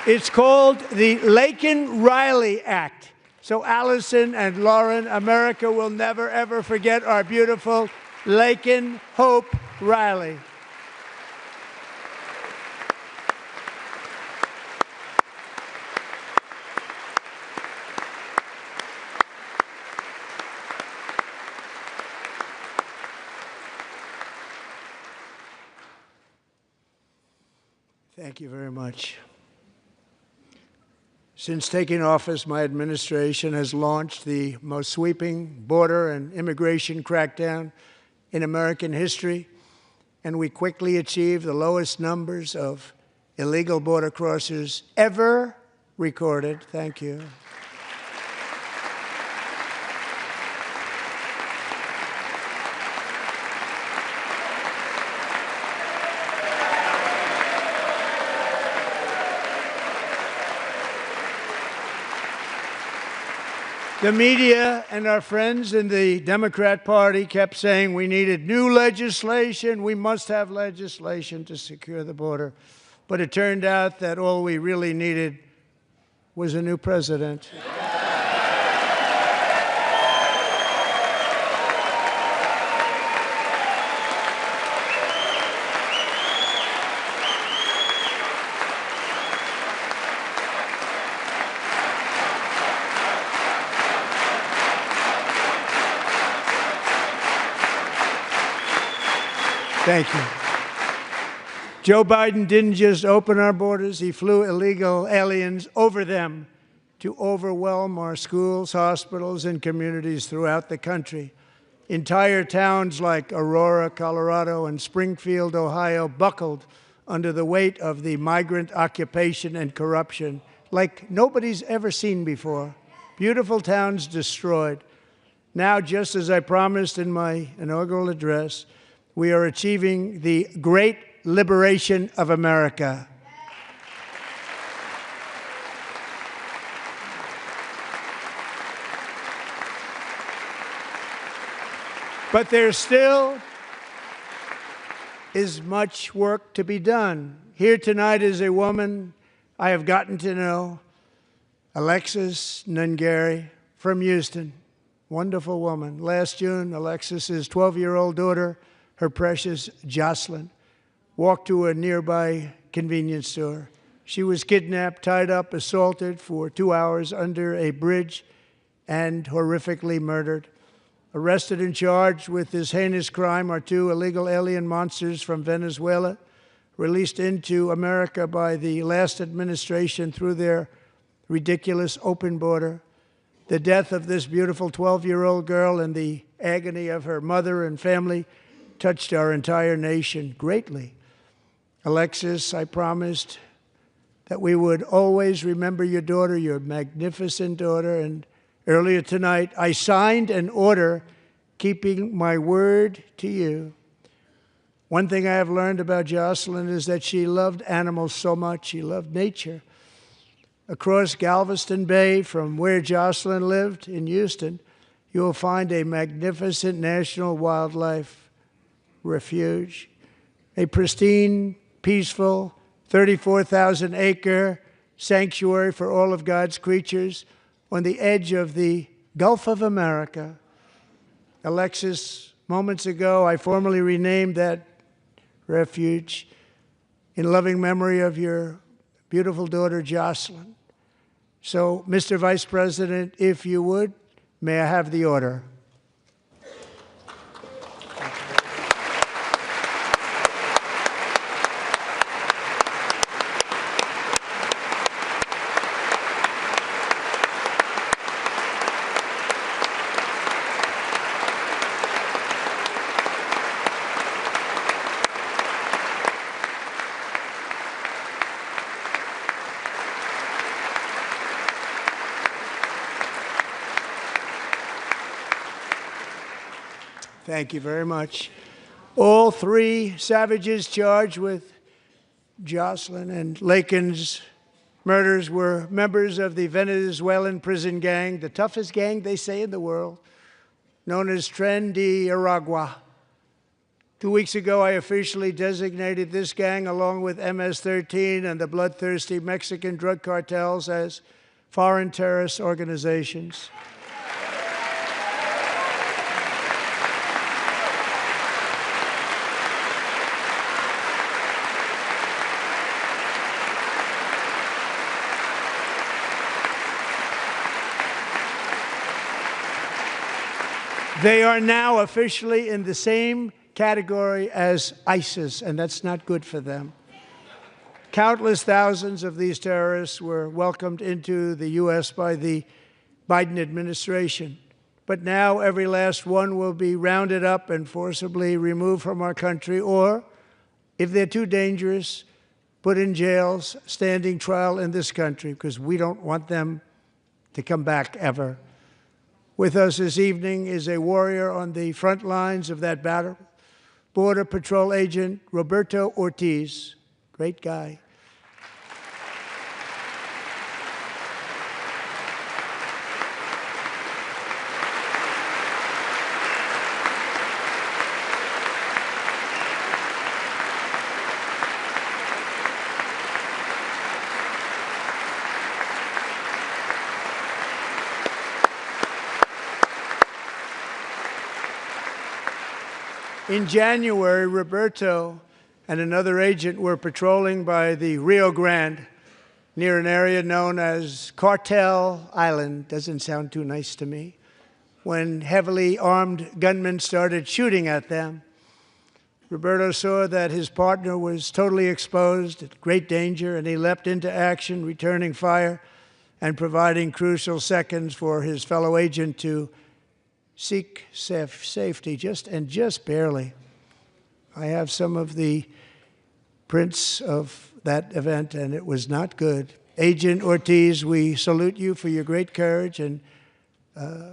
It's called the Laken-Riley Act. So Allison and Lauren, America will never, ever forget our beautiful Laken Hope Riley. Thank you very much. Since taking office, my administration has launched the most sweeping border and immigration crackdown in American history, and we quickly achieved the lowest numbers of illegal border crossers ever recorded. Thank you. The media and our friends in the Democrat Party kept saying we needed new legislation, we must have legislation to secure the border. But it turned out that all we really needed was a new president. Thank you. Joe Biden didn't just open our borders, he flew illegal aliens over them to overwhelm our schools, hospitals, and communities throughout the country. Entire towns like Aurora, Colorado, and Springfield, Ohio, buckled under the weight of the migrant occupation and corruption like nobody's ever seen before. Beautiful towns destroyed. Now, just as I promised in my inaugural address, we are achieving the great liberation of America. But there still is much work to be done. Here tonight is a woman I have gotten to know, Alexis Nungari from Houston. Wonderful woman. Last June, Alexis's 12-year-old daughter, her precious Jocelyn, walked to a nearby convenience store. She was kidnapped, tied up, assaulted for 2 hours under a bridge, and horrifically murdered. Arrested and charged with this heinous crime are 2 illegal alien monsters from Venezuela, released into America by the last administration through their ridiculous open border. The death of this beautiful 12-year-old girl and the agony of her mother and family touched our entire nation greatly. Alexis, I promised that we would always remember your daughter, your magnificent daughter, and earlier tonight I signed an order keeping my word to you. One thing I have learned about Jocelyn is that she loved animals so much. She loved nature. Across Galveston Bay, from where Jocelyn lived in Houston, you will find a magnificent national wildlife refuge, a pristine, peaceful, 34,000-acre sanctuary for all of God's creatures on the edge of the Gulf of America. Alexis, moments ago, I formally renamed that refuge in loving memory of your beautiful daughter, Jocelyn. So, Mr. Vice President, if you would, may I have the order? Thank you very much. All 3 savages charged with Jocelyn and Lakin's murders were members of the Venezuelan prison gang, the toughest gang, they say, in the world, known as Tren de Aragua. 2 weeks ago, I officially designated this gang, along with MS-13 and the bloodthirsty Mexican drug cartels, as foreign terrorist organizations. They are now officially in the same category as ISIS, and that's not good for them. Countless thousands of these terrorists were welcomed into the U.S. by the Biden administration. But now every last one will be rounded up and forcibly removed from our country, or, if they're too dangerous, put in jails, standing trial in this country, because we don't want them to come back ever. With us this evening is a warrior on the front lines of that battle, Border Patrol Agent Roberto Ortiz. Great guy. In January, Roberto and another agent were patrolling by the Rio Grande near an area known as Cartel Island. Doesn't sound too nice to me. When heavily armed gunmen started shooting at them, Roberto saw that his partner was totally exposed, at great danger, and he leapt into action, returning fire and providing crucial seconds for his fellow agent to seek safety, just barely. I have some of the prints of that event, and it was not good. Agent Ortiz, we salute you for your great courage and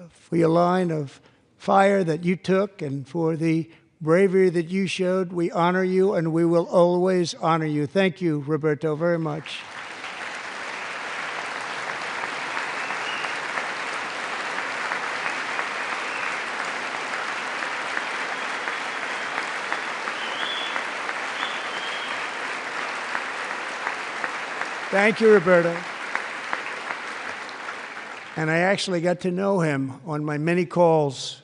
for your line of fire that you took and for the bravery that you showed. We honor you, and we will always honor you. Thank you, Roberto, very much. Thank you, Roberto. And I actually got to know him on my many calls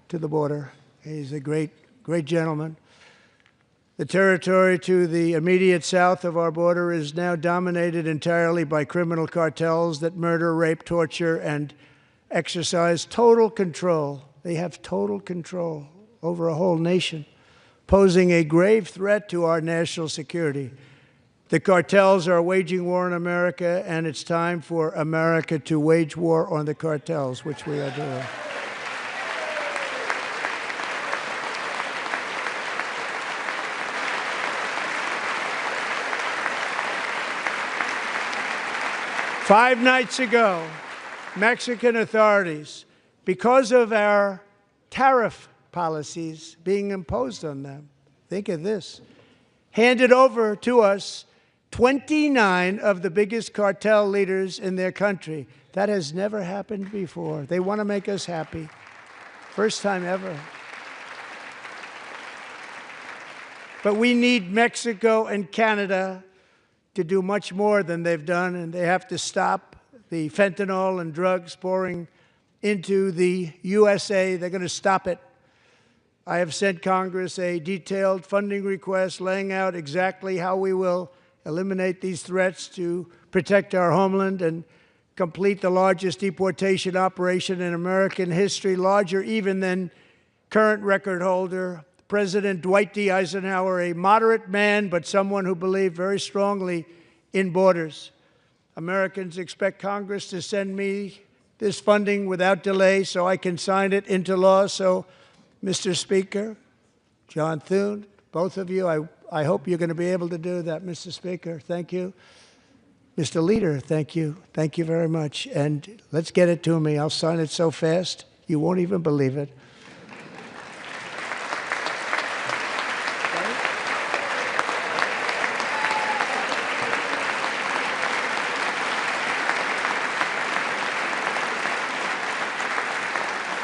to the border. He's a great gentleman. The territory to the immediate south of our border is now dominated entirely by criminal cartels that murder, rape, torture, and exercise total control. They have total control over a whole nation, posing a grave threat to our national security. The cartels are waging war on America, and it's time for America to wage war on the cartels, which we are doing. Five nights ago, Mexican authorities, because of our tariff policies being imposed on them, think of this, handed over to us 29 of the biggest cartel leaders in their country. That has never happened before. They want to make us happy. First time ever. But we need Mexico and Canada to do much more than they've done, and they have to stop the fentanyl and drugs pouring into the USA. They're going to stop it. I have sent Congress a detailed funding request laying out exactly how we will eliminate these threats to protect our homeland and complete the largest deportation operation in American history, larger even than current record holder President Dwight D. Eisenhower, a moderate man, but someone who believed very strongly in borders. Americans expect Congress to send me this funding without delay so I can sign it into law. So, Mr. Speaker, John Thune, both of you, I hope you're going to be able to do that. Mr. Speaker, thank you. Mr. Leader, thank you. Thank you very much. And let's get it to me. I'll sign it so fast, you won't even believe it.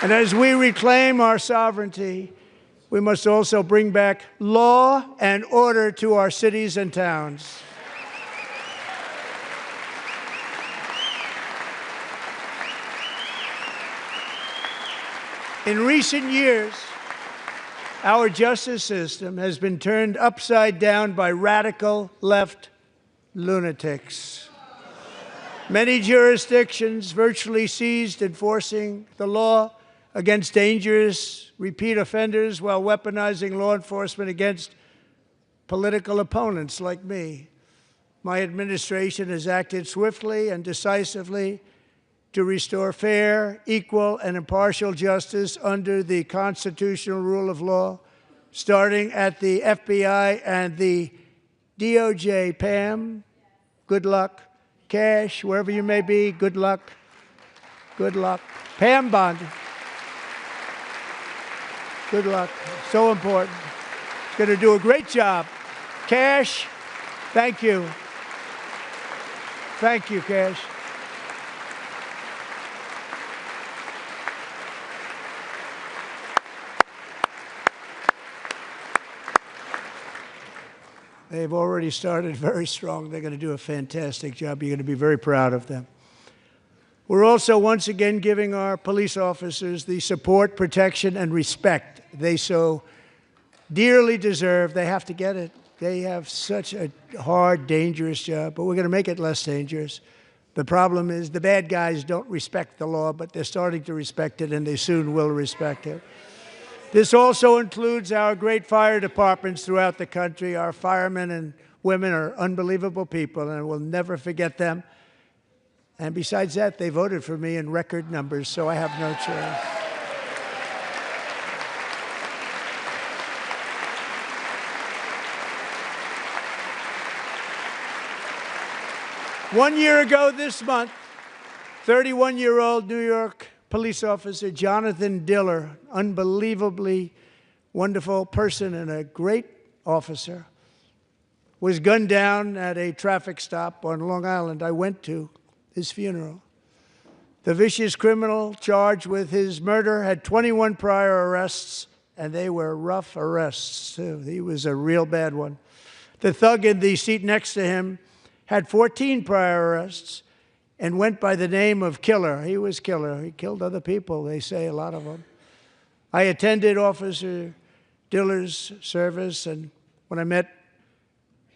And as we reclaim our sovereignty, we must also bring back law and order to our cities and towns. In recent years, our justice system has been turned upside down by radical left lunatics. Many jurisdictions virtually ceased enforcing the law against dangerous repeat offenders while weaponizing law enforcement against political opponents like me. My administration has acted swiftly and decisively to restore fair, equal, and impartial justice under the constitutional rule of law, starting at the FBI and the DOJ. Pam, good luck. Cash, wherever you may be, good luck. Good luck. Pam Bondi. Good luck. So important. Going to do a great job. Cash, thank you. Thank you, Cash. They've already started very strong. They're going to do a fantastic job. You're going to be very proud of them. We're also once again giving our police officers the support, protection, and respect they so dearly deserve. They have to get it. They have such a hard, dangerous job, but we're going to make it less dangerous. The problem is the bad guys don't respect the law, but they're starting to respect it, and they soon will respect it. This also includes our great fire departments throughout the country. Our firemen and women are unbelievable people, and we'll never forget them. And besides that, they voted for me in record numbers, so I have no choice. One year ago this month, 31-year-old New York police officer Jonathan Diller, unbelievably wonderful person and a great officer, was gunned down at a traffic stop on Long Island. I went to his funeral. The vicious criminal charged with his murder had 21 prior arrests, and they were rough arrests, too. He was a real bad one. The thug in the seat next to him had 14 prior arrests, and went by the name of Killer. He was Killer. He killed other people, they say, a lot of them. I attended Officer Diller's service, and when I met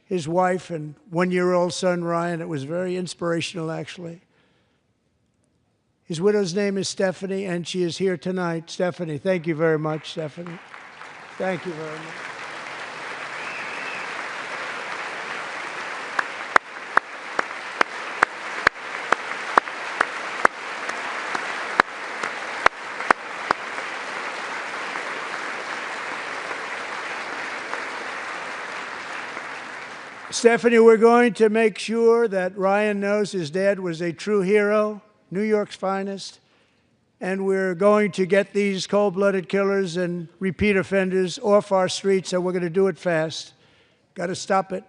his wife and one-year-old son, Ryan, it was very inspirational, actually. His widow's name is Stephanie, and she is here tonight. Stephanie, thank you very much, Stephanie. Thank you very much. Stephanie, we're going to make sure that Ryan knows his dad was a true hero, New York's finest, and we're going to get these cold-blooded killers and repeat offenders off our streets, and we're going to do it fast. Got to stop it.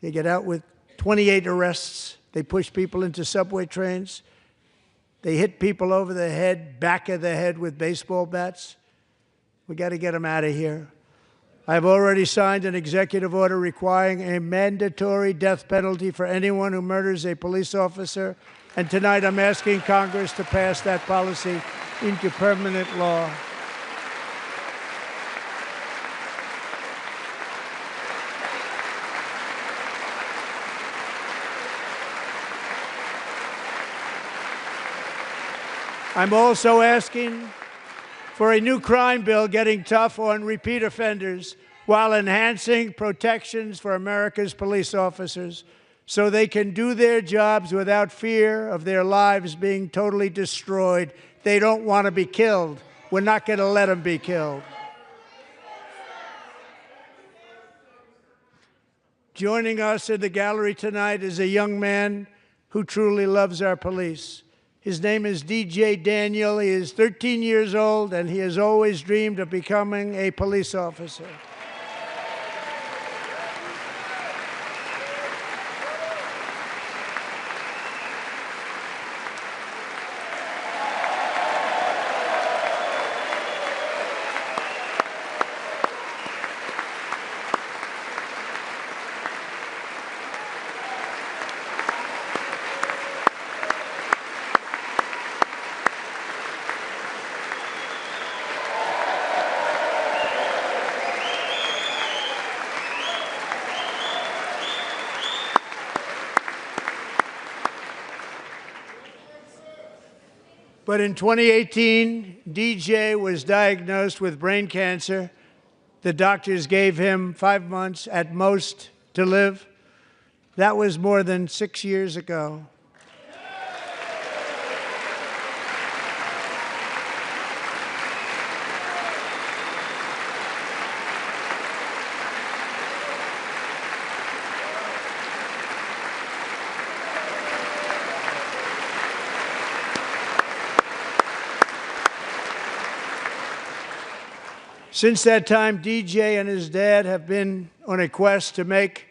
They get out with 28 arrests. They push people into subway trains. They hit people over the head, back of the head with baseball bats. We got to get them out of here. I've already signed an executive order requiring a mandatory death penalty for anyone who murders a police officer, and tonight I'm asking Congress to pass that policy into permanent law. I'm also asking for a new crime bill getting tough on repeat offenders while enhancing protections for America's police officers so they can do their jobs without fear of their lives being totally destroyed. They don't want to be killed. We're not going to let them be killed. Joining us in the gallery tonight is a young man who truly loves our police. His name is DJ Daniel. He is 13 years old, and he has always dreamed of becoming a police officer. But in 2018, DJ was diagnosed with brain cancer. The doctors gave him 5 months at most to live. That was more than 6 years ago. Since that time, DJ and his dad have been on a quest to make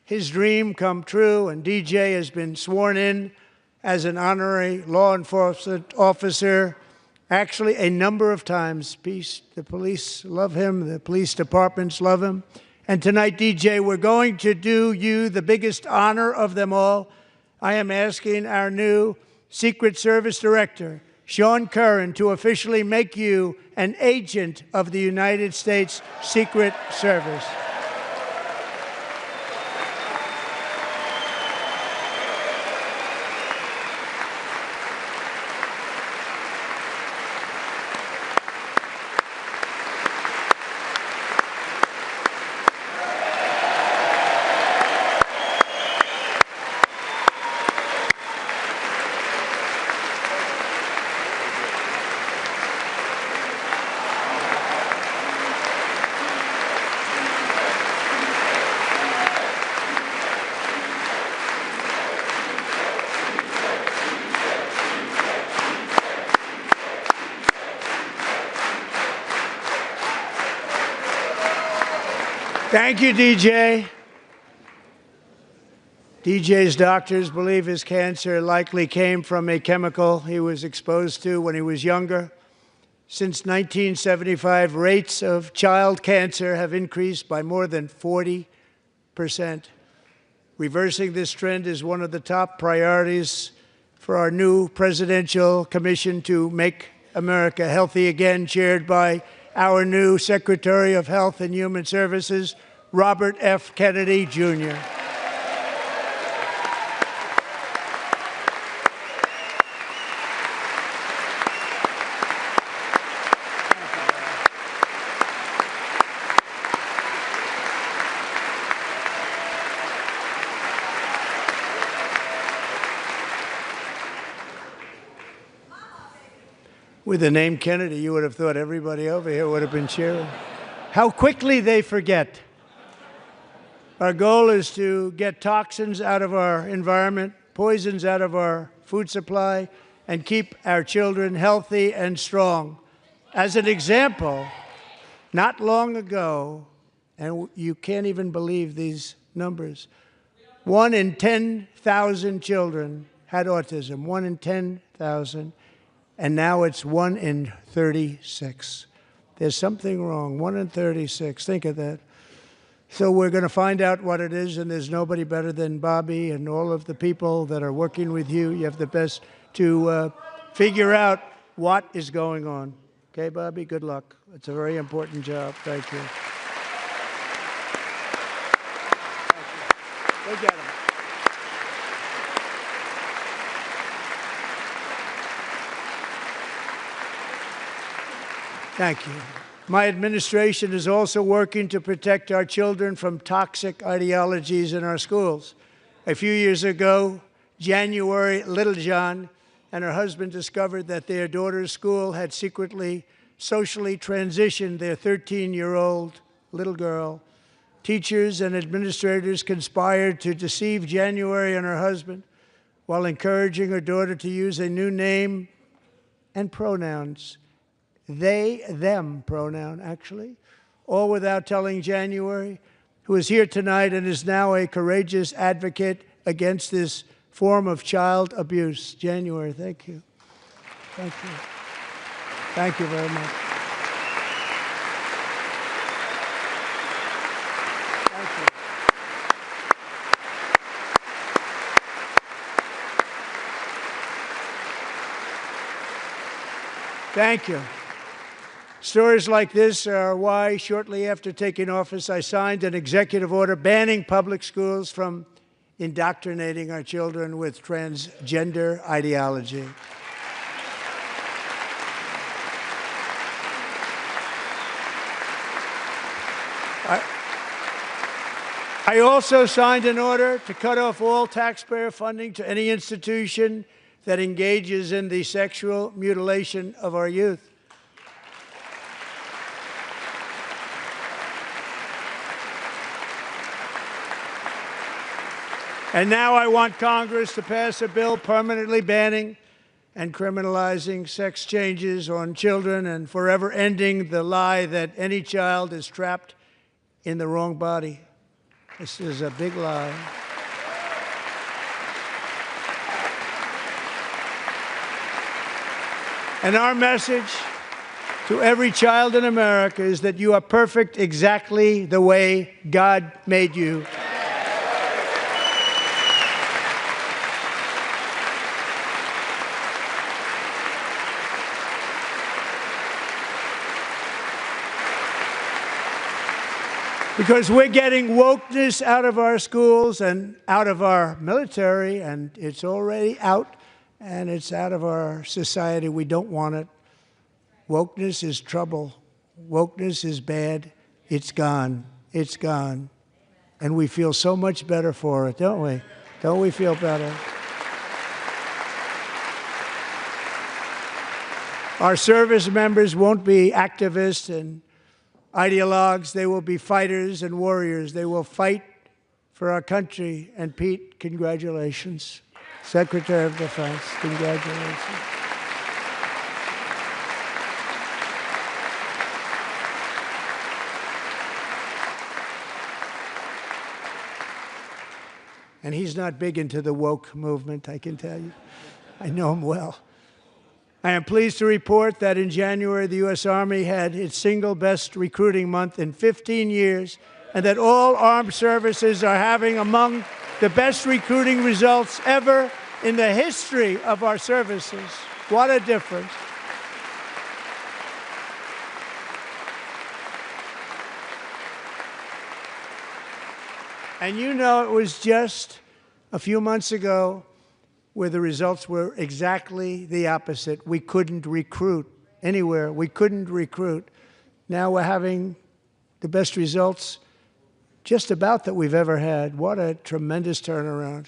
his dream come true, and DJ has been sworn in as an honorary law enforcement officer, actually a number of times. The police love him, the police departments love him. And tonight, DJ, we're going to do you the biggest honor of them all. I am asking our new Secret Service Director, Sean Curran, to officially make you an agent of the United States Secret Service. Thank you, DJ. DJ's doctors believe his cancer likely came from a chemical he was exposed to when he was younger. Since 1975, rates of child cancer have increased by more than 40%. Reversing this trend is one of the top priorities for our new presidential commission to make America healthy again, chaired by our new Secretary of Health and Human Services, Robert F. Kennedy, Jr. With the name Kennedy, you would have thought everybody over here would have been cheering. How quickly they forget. Our goal is to get toxins out of our environment, poisons out of our food supply, and keep our children healthy and strong. As an example, not long ago, and you can't even believe these numbers, 1 in 10,000 children had autism, 1 in 10,000. And now it's 1 in 36. There's something wrong, 1 in 36. Think of that. So we're going to find out what it is, and there's nobody better than Bobby and all of the people that are working with you. You have the best to figure out what is going on. Okay, Bobby, good luck. It's a very important job. Thank you. Go get him. Thank you. My administration is also working to protect our children from toxic ideologies in our schools. A few years ago, January Littlejohn and her husband discovered that their daughter's school had secretly, socially transitioned their 13-year-old little girl. Teachers and administrators conspired to deceive January and her husband while encouraging her daughter to use a new name and pronouns. They, them pronoun, actually, all without telling January, who is here tonight and is now a courageous advocate against this form of child abuse. January, thank you. Thank you. Thank you very much. Thank you. Thank you. Stories like this are why, shortly after taking office, I signed an executive order banning public schools from indoctrinating our children with transgender ideology. I also signed an order to cut off all taxpayer funding to any institution that engages in the sexual mutilation of our youth. And now I want Congress to pass a bill permanently banning and criminalizing sex changes on children and forever ending the lie that any child is trapped in the wrong body. This is a big lie. And our message to every child in America is that you are perfect exactly the way God made you. Because we're getting wokeness out of our schools and out of our military, and it's already out, and it's out of our society. We don't want it. Wokeness is trouble. Wokeness is bad. It's gone. It's gone. And we feel so much better for it, don't we? Don't we feel better? Our service members won't be activists and ideologues. They will be fighters and warriors. They will fight for our country. And Pete, congratulations. Secretary of Defense, congratulations. And he's not big into the woke movement, I can tell you. I know him well. I am pleased to report that in January, the U.S. Army had its single best recruiting month in 15 years, and that all armed services are having among the best recruiting results ever in the history of our services. What a difference. And you know, it was just a few months ago where the results were exactly the opposite. We couldn't recruit anywhere. We couldn't recruit. Now we're having the best results just about that we've ever had. What a tremendous turnaround.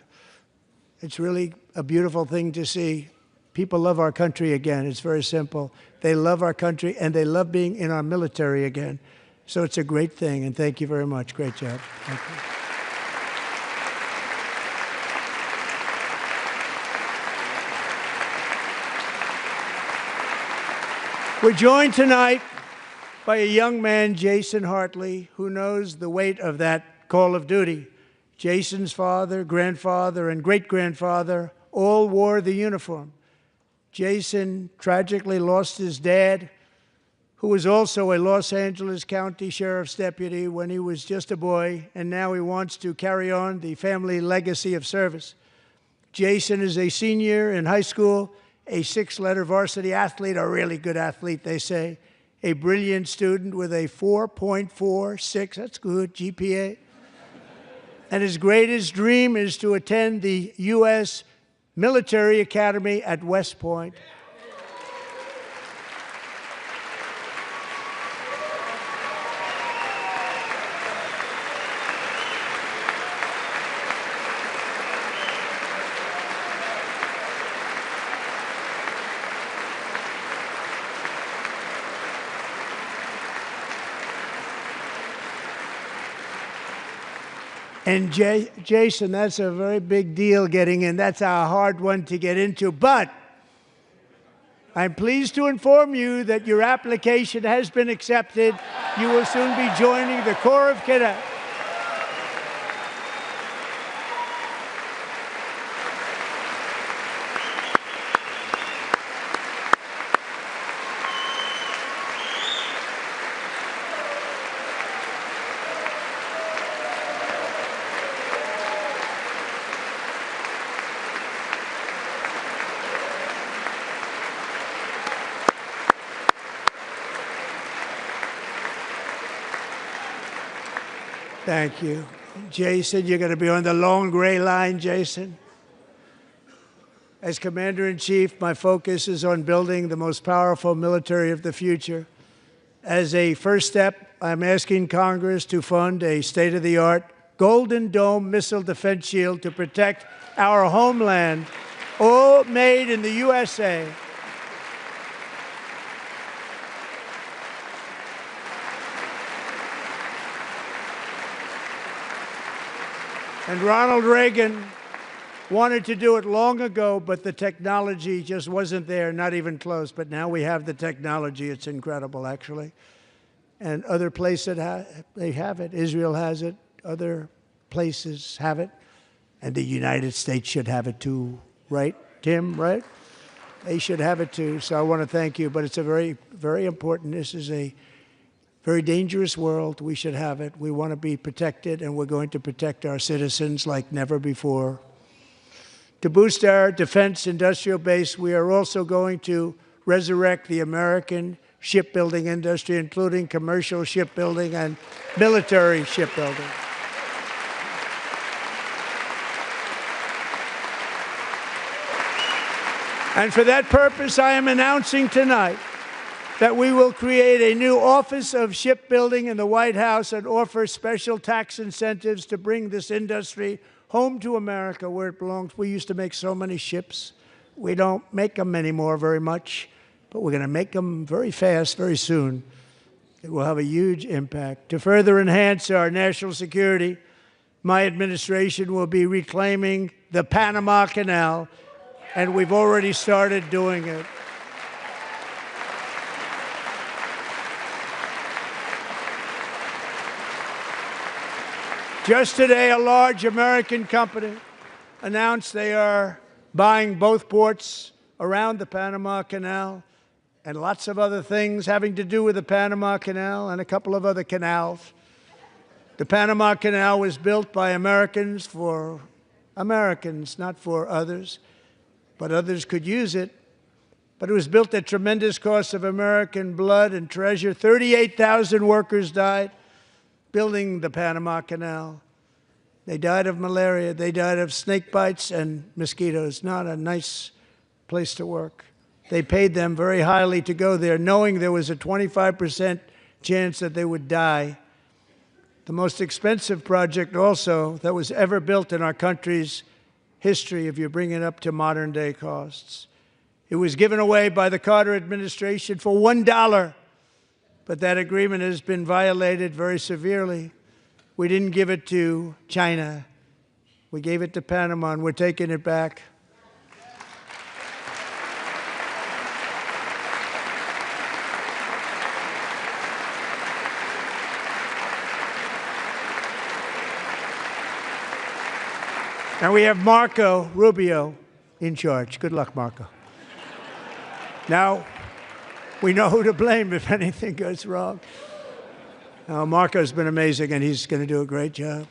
It's really a beautiful thing to see. People love our country again. It's very simple. They love our country, and they love being in our military again. So it's a great thing, and thank you very much. Great job. Thank you. We're joined tonight by a young man, Jason Hartley, who knows the weight of that call of duty. Jason's father, grandfather, and great-grandfather all wore the uniform. Jason tragically lost his dad, who was also a Los Angeles County Sheriff's deputy when he was just a boy, and now he wants to carry on the family legacy of service. Jason is a senior in high school, a six-letter varsity athlete, a really good athlete, they say, a brilliant student with a 4.46, that's good, GPA. And his greatest dream is to attend the U.S. Military Academy at West Point. And Jason, that's a very big deal getting in. That's a hard one to get into. But I'm pleased to inform you that your application has been accepted. You will soon be joining the Corps of Cadets. Thank you. Jason, you're going to be on the long gray line, Jason. As Commander-in-Chief, my focus is on building the most powerful military of the future. As a first step, I'm asking Congress to fund a state-of-the-art Golden Dome missile defense shield to protect our homeland, all made in the USA. And Ronald Reagan wanted to do it long ago, but the technology just wasn't there, not even close. But now we have the technology. It's incredible, actually. And other places, they have it. Israel has it. Other places have it. And the United States should have it too, right, Tim, right? They should have it too. So I want to thank you. But it's a very, very important. This is a very dangerous world. We should have it. We want to be protected, and we're going to protect our citizens like never before. To boost our defense industrial base, we are also going to resurrect the American shipbuilding industry, including commercial shipbuilding and military shipbuilding. And for that purpose, I am announcing tonight that we will create a new Office of Shipbuilding in the White House and offer special tax incentives to bring this industry home to America where it belongs. We used to make so many ships. We don't make them anymore very much, but we're going to make them very fast, very soon. It will have a huge impact. To further enhance our national security, my administration will be reclaiming the Panama Canal, and we've already started doing it. Just today, a large American company announced they are buying both ports around the Panama Canal and lots of other things having to do with the Panama Canal and a couple of other canals. The Panama Canal was built by Americans for Americans, not for others, but others could use it. But it was built at tremendous cost of American blood and treasure. 38,000 workers died building the Panama Canal. They died of malaria. They died of snake bites and mosquitoes. Not a nice place to work. They paid them very highly to go there, knowing there was a 25% chance that they would die. The most expensive project also that was ever built in our country's history, if you bring it up to modern day costs. It was given away by the Carter administration for $1, but that agreement has been violated very severely. We didn't give it to China. We gave it to Panama, and we're taking it back. And we have Marco Rubio in charge. Good luck, Marco. Now, we know who to blame if anything goes wrong. Now, Marco's been amazing, and he's going to do a great job.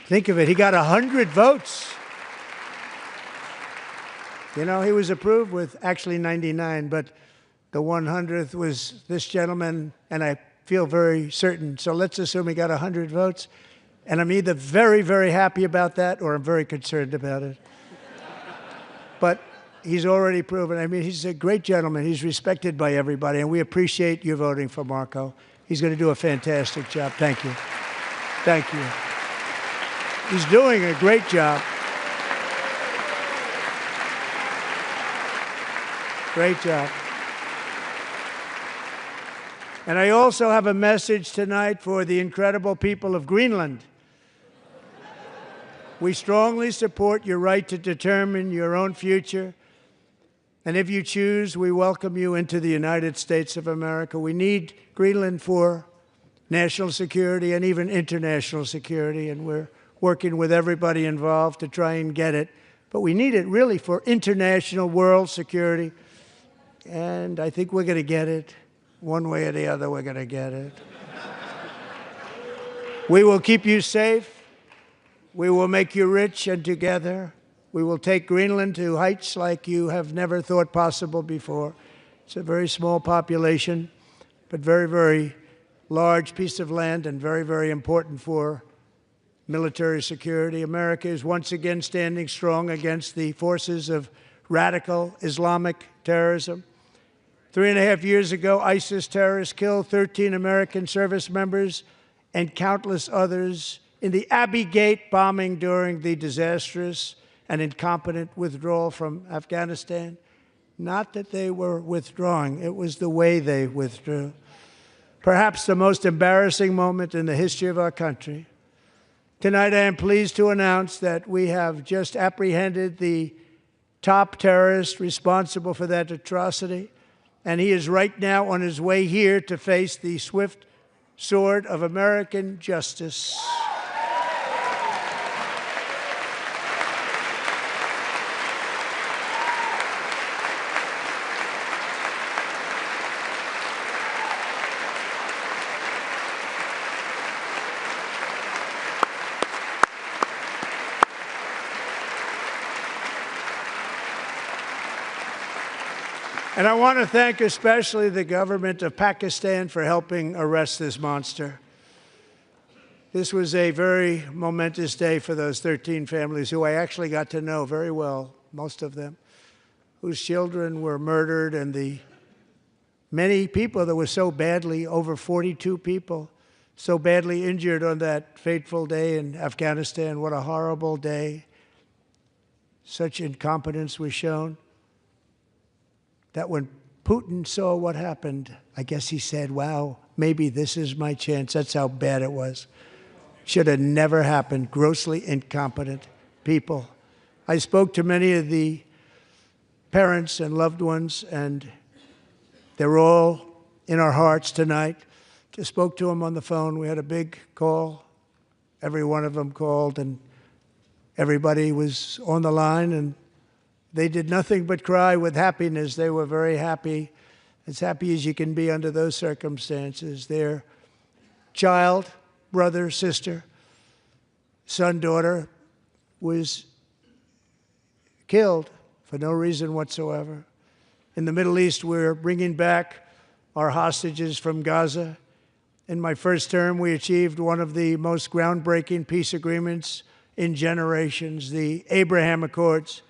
Think of it. He got 100 votes. You know, he was approved with actually 99, but the 100th was this gentleman, and I feel very certain. So let's assume he got 100 votes. And I'm either very, very happy about that or I'm very concerned about it. But he's already proven. I mean, he's a great gentleman. He's respected by everybody, and we appreciate you voting for Marco. He's going to do a fantastic job. Thank you. Thank you. He's doing a great job. Great job. And I also have a message tonight for the incredible people of Greenland. We strongly support your right to determine your own future. And if you choose, we welcome you into the United States of America. We need Greenland for national security and even international security, and we're working with everybody involved to try and get it. But we need it really for international world security, and I think we're going to get it. One way or the other, we're going to get it. We will keep you safe. We will make you rich, and together we will take Greenland to heights like you have never thought possible before. It's a very small population, but very, very large piece of land and very, very important for military security. America is once again standing strong against the forces of radical Islamic terrorism. 3.5 years ago, ISIS terrorists killed 13 American service members and countless others in the Abbey Gate bombing during the disastrous and incompetent withdrawal from Afghanistan. Not that they were withdrawing, it was the way they withdrew. Perhaps the most embarrassing moment in the history of our country. Tonight, I am pleased to announce that we have just apprehended the top terrorist responsible for that atrocity, and he is right now on his way here to face the swift sword of American justice. And I want to thank especially the government of Pakistan for helping arrest this monster. This was a very momentous day for those 13 families who I actually got to know very well, most of them, whose children were murdered, and the many people that were so badly, over 42 people, so badly injured on that fateful day in Afghanistan. What a horrible day. Such incompetence was shown. That when Putin saw what happened, I guess he said, wow, maybe this is my chance. That's how bad it was. Should have never happened. Grossly incompetent people. I spoke to many of the parents and loved ones, and they're all in our hearts tonight. Just spoke to them on the phone. We had a big call. Every one of them called, and everybody was on the line, and they did nothing but cry with happiness. They were very happy, as happy as you can be under those circumstances. Their child, brother, sister, son, daughter was killed for no reason whatsoever. In the Middle East, we're bringing back our hostages from Gaza. In my first term, we achieved one of the most groundbreaking peace agreements in generations, the Abraham Accords.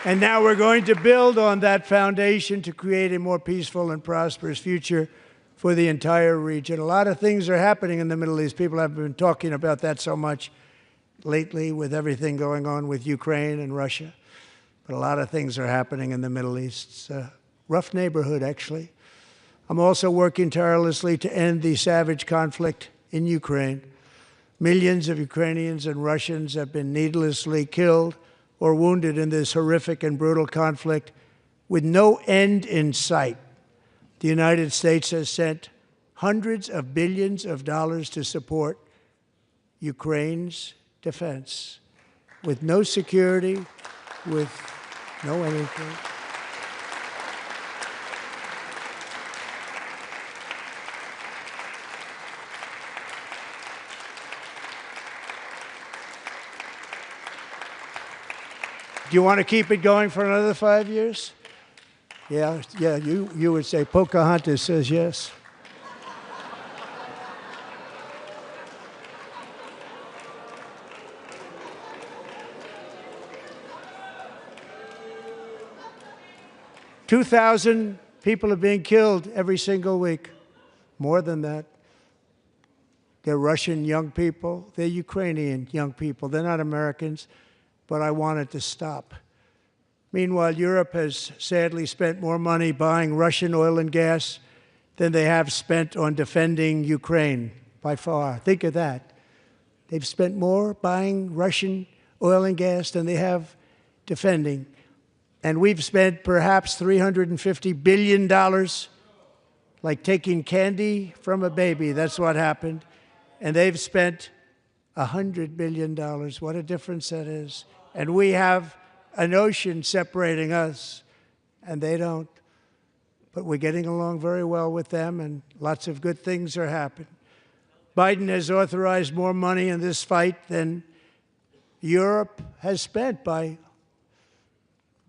And now we're going to build on that foundation to create a more peaceful and prosperous future for the entire region. A lot of things are happening in the Middle East. People have been talking about that so much lately with everything going on with Ukraine and Russia. But a lot of things are happening in the Middle East. It's a rough neighborhood, actually. I'm also working tirelessly to end the savage conflict in Ukraine. Millions of Ukrainians and Russians have been needlessly killed or wounded in this horrific and brutal conflict with no end in sight. The United States has sent hundreds of billions of dollars to support Ukraine's defense with no security, with no anything. Do you want to keep it going for another 5 years? Yeah, you would say Pocahontas says yes. $2,000 people are being killed every single week. More than that. They're Russian young people. They're Ukrainian young people. They're not Americans. But I want it to stop. Meanwhile, Europe has sadly spent more money buying Russian oil and gas than they have spent on defending Ukraine, by far. Think of that. They've spent more buying Russian oil and gas than they have defending. And we've spent perhaps $350 billion, like taking candy from a baby. That's what happened. And they've spent $100 billion. What a difference that is. And we have an ocean separating us, and they don't. But we're getting along very well with them, and lots of good things are happening. Biden has authorized more money in this fight than Europe has spent by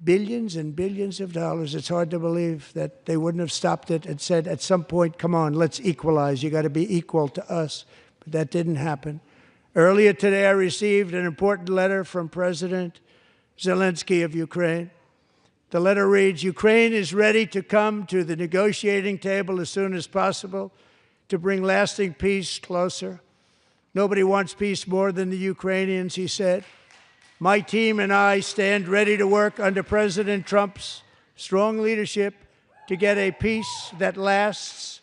billions and billions of dollars. It's hard to believe that they wouldn't have stopped it and said, at some point, come on, let's equalize. You got to be equal to us. But that didn't happen. Earlier today, I received an important letter from President Zelensky of Ukraine. The letter reads, Ukraine is ready to come to the negotiating table as soon as possible to bring lasting peace closer. Nobody wants peace more than the Ukrainians, he said. My team and I stand ready to work under President Trump's strong leadership to get a peace that lasts.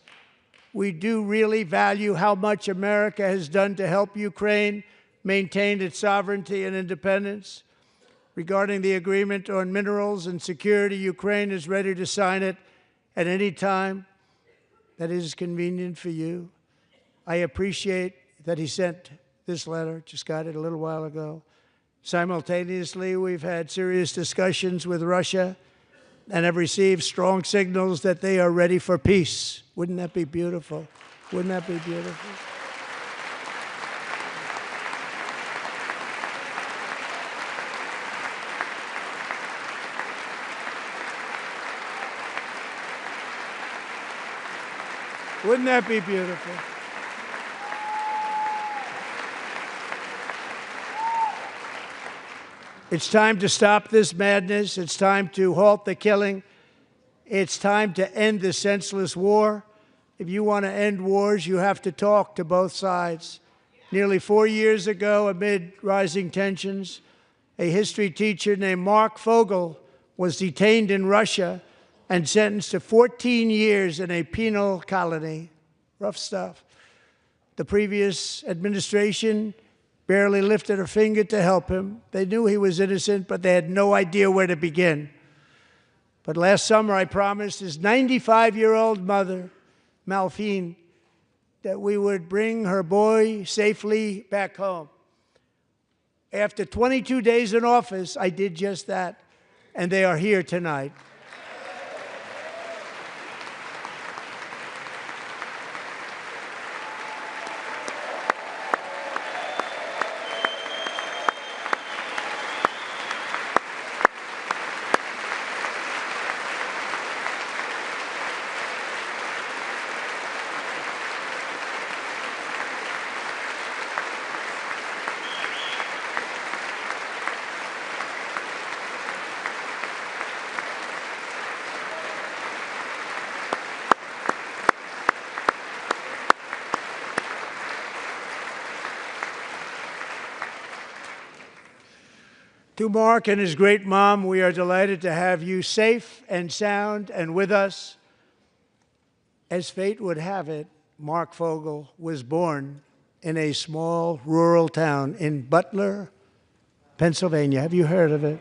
We do really value how much America has done to help Ukraine maintain its sovereignty and independence. Regarding the agreement on minerals and security, Ukraine is ready to sign it at any time that is convenient for you. I appreciate that he sent this letter, just got it a little while ago. Simultaneously, we've had serious discussions with Russia and have received strong signals that they are ready for peace. Wouldn't that be beautiful? Wouldn't that be beautiful? Wouldn't that be beautiful? It's time to stop this madness. It's time to halt the killing. It's time to end the senseless war. If you want to end wars, you have to talk to both sides. Nearly 4 years ago, amid rising tensions, a history teacher named Mark Fogel was detained in Russia and sentenced to 14 years in a penal colony. Rough stuff. The previous administration barely lifted a finger to help him. They knew he was innocent, but they had no idea where to begin. But last summer, I promised his 95-year-old mother, Malphine, that we would bring her boy safely back home. After 22 days in office, I did just that, and they are here tonight. To Mark and his great mom, we are delighted to have you safe and sound and with us. As fate would have it, Mark Fogel was born in a small rural town in Butler, Pennsylvania. Have you heard of it?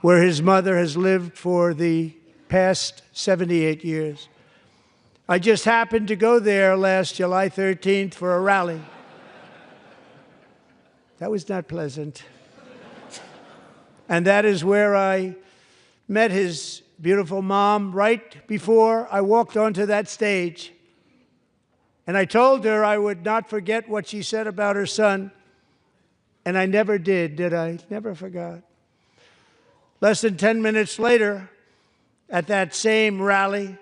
Where his mother has lived for the past 78 years. I just happened to go there last July 13th for a rally. That was not pleasant. And that is where I met his beautiful mom right before I walked onto that stage. And I told her I would not forget what she said about her son. And I never did I? Never forgot. Less than 10 minutes later, at that same rally,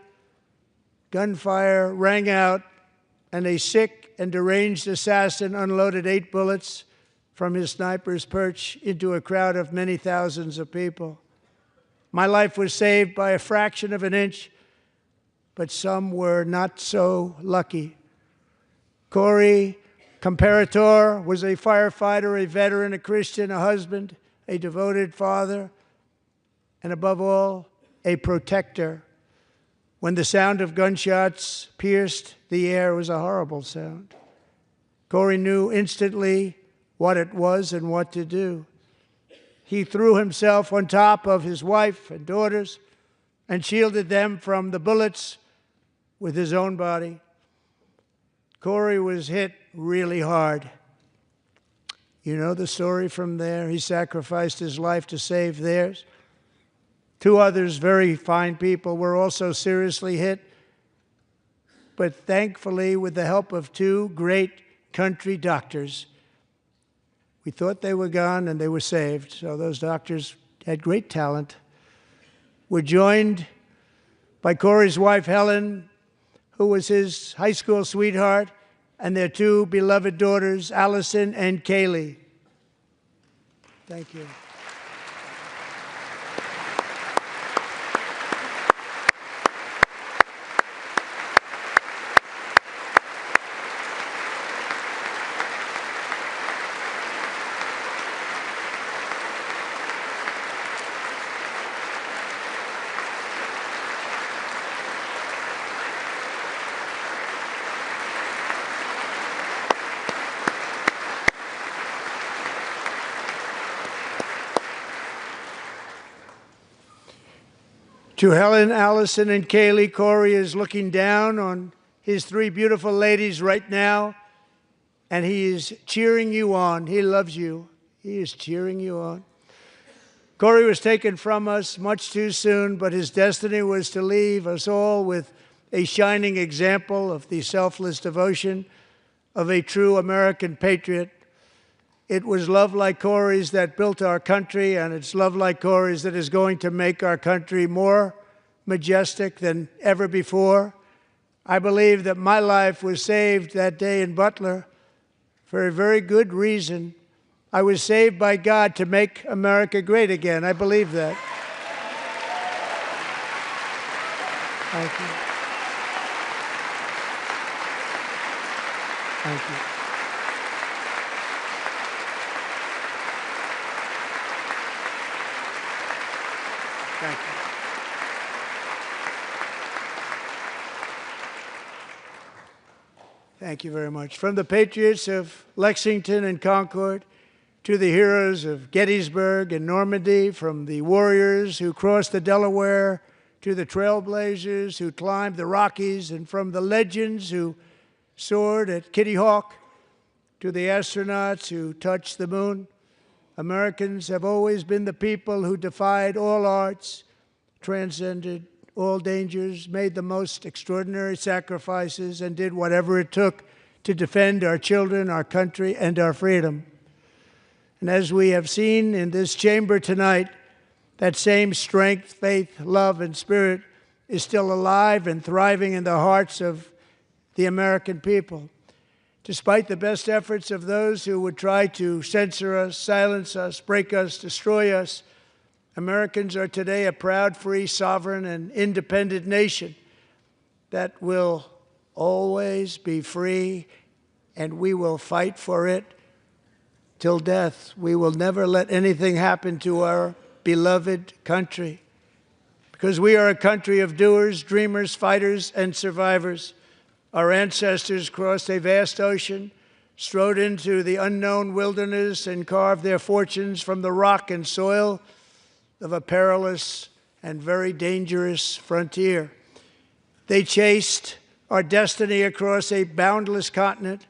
gunfire rang out, and a sick and deranged assassin unloaded 8 bullets from his sniper's perch into a crowd of many thousands of people. My life was saved by a fraction of an inch, but some were not so lucky. Corey Comparator was a firefighter, a veteran, a Christian, a husband, a devoted father, and above all, a protector. When the sound of gunshots pierced the air, it was a horrible sound. Corey knew instantly what it was and what to do. He threw himself on top of his wife and daughters and shielded them from the bullets with his own body. Corey was hit really hard. You know the story from there. He sacrificed his life to save theirs. 2 others, very fine people, were also seriously hit. But thankfully, with the help of 2 great country doctors, we thought they were gone, and they were saved. So those doctors had great talent. We're joined by Corey's wife, Helen, who was his high school sweetheart, and their 2 beloved daughters, Allison and Kaylee. Thank you. To Helen, Allison, and Kaylee, Corey is looking down on his 3 beautiful ladies right now, and he is cheering you on. He loves you. He is cheering you on. Corey was taken from us much too soon, but his destiny was to leave us all with a shining example of the selfless devotion of a true American patriot. It was love like Corey's that built our country, and it's love like Corey's that is going to make our country more majestic than ever before. I believe that my life was saved that day in Butler for a very good reason. I was saved by God to make America great again. I believe that. Thank you. Thank you. Thank you. Thank you very much. From the patriots of Lexington and Concord to the heroes of Gettysburg and Normandy, from the warriors who crossed the Delaware to the trailblazers who climbed the Rockies, and from the legends who soared at Kitty Hawk to the astronauts who touched the moon, Americans have always been the people who defied all odds, transcended all dangers, made the most extraordinary sacrifices, and did whatever it took to defend our children, our country, and our freedom. And as we have seen in this chamber tonight, that same strength, faith, love, and spirit is still alive and thriving in the hearts of the American people. Despite the best efforts of those who would try to censor us, silence us, break us, destroy us, Americans are today a proud, free, sovereign, and independent nation that will always be free, and we will fight for it till death. We will never let anything happen to our beloved country, because we are a country of doers, dreamers, fighters, and survivors. Our ancestors crossed a vast ocean, strode into the unknown wilderness, and carved their fortunes from the rock and soil of a perilous and very dangerous frontier. They chased our destiny across a boundless continent.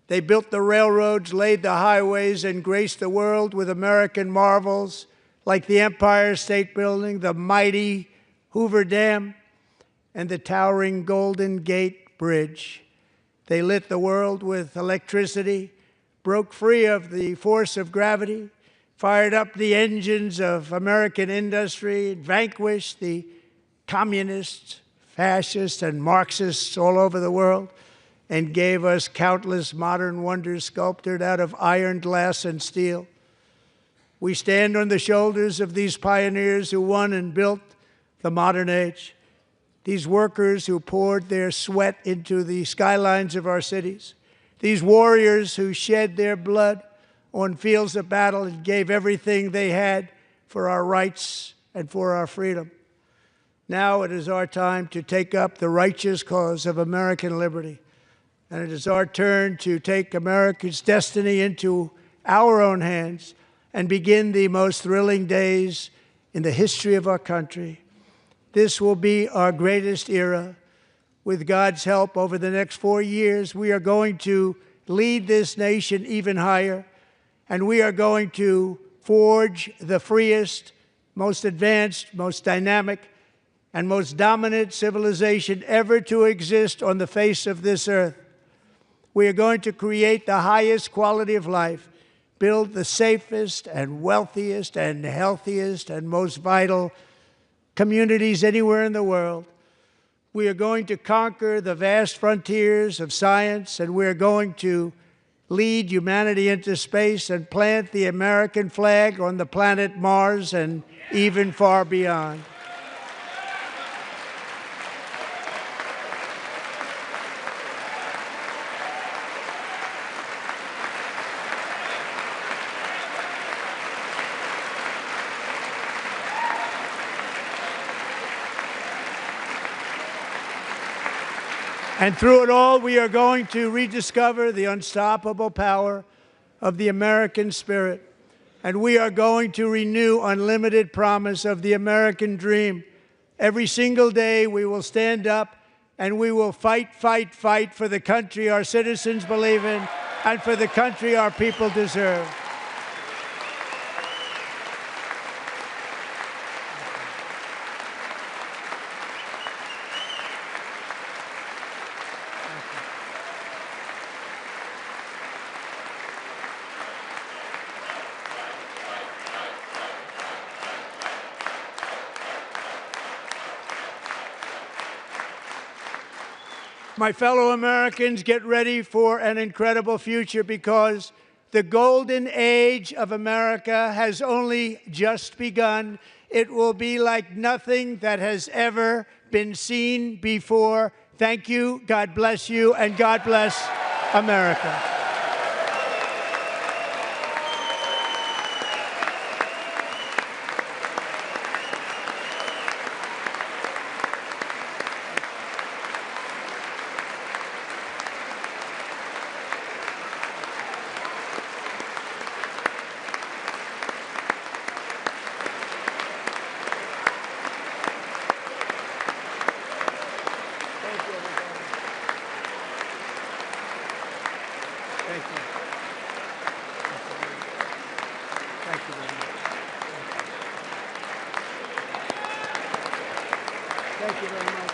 They built the railroads, laid the highways, and graced the world with American marvels like the Empire State Building, the mighty Hoover Dam, and the towering Golden Gate Bridge. They lit the world with electricity, broke free of the force of gravity, fired up the engines of American industry, vanquished the communists, fascists, and Marxists all over the world, and gave us countless modern wonders sculptured out of iron, glass, and steel. We stand on the shoulders of these pioneers who won and built the modern age, these workers who poured their sweat into the skylines of our cities, these warriors who shed their blood on fields of battle and gave everything they had for our rights and for our freedom. Now it is our time to take up the righteous cause of American liberty. And it is our turn to take America's destiny into our own hands and begin the most thrilling days in the history of our country. This will be our greatest era. With God's help, over the next 4 years, we are going to lead this nation even higher, and we are going to forge the freest, most advanced, most dynamic, and most dominant civilization ever to exist on the face of this earth. We are going to create the highest quality of life, build the safest and wealthiest and healthiest and most vital communities anywhere in the world. We are going to conquer the vast frontiers of science, and we are going to lead humanity into space and plant the American flag on the planet Mars and even far beyond. And through it all, we are going to rediscover the unstoppable power of the American spirit. And we are going to renew unlimited promise of the American dream. Every single day, we will stand up and we will fight, fight, fight for the country our citizens believe in and for the country our people deserve. My fellow Americans, get ready for an incredible future, because the golden age of America has only just begun. It will be like nothing that has ever been seen before. Thank you, God bless you, and God bless America. Thank you very much.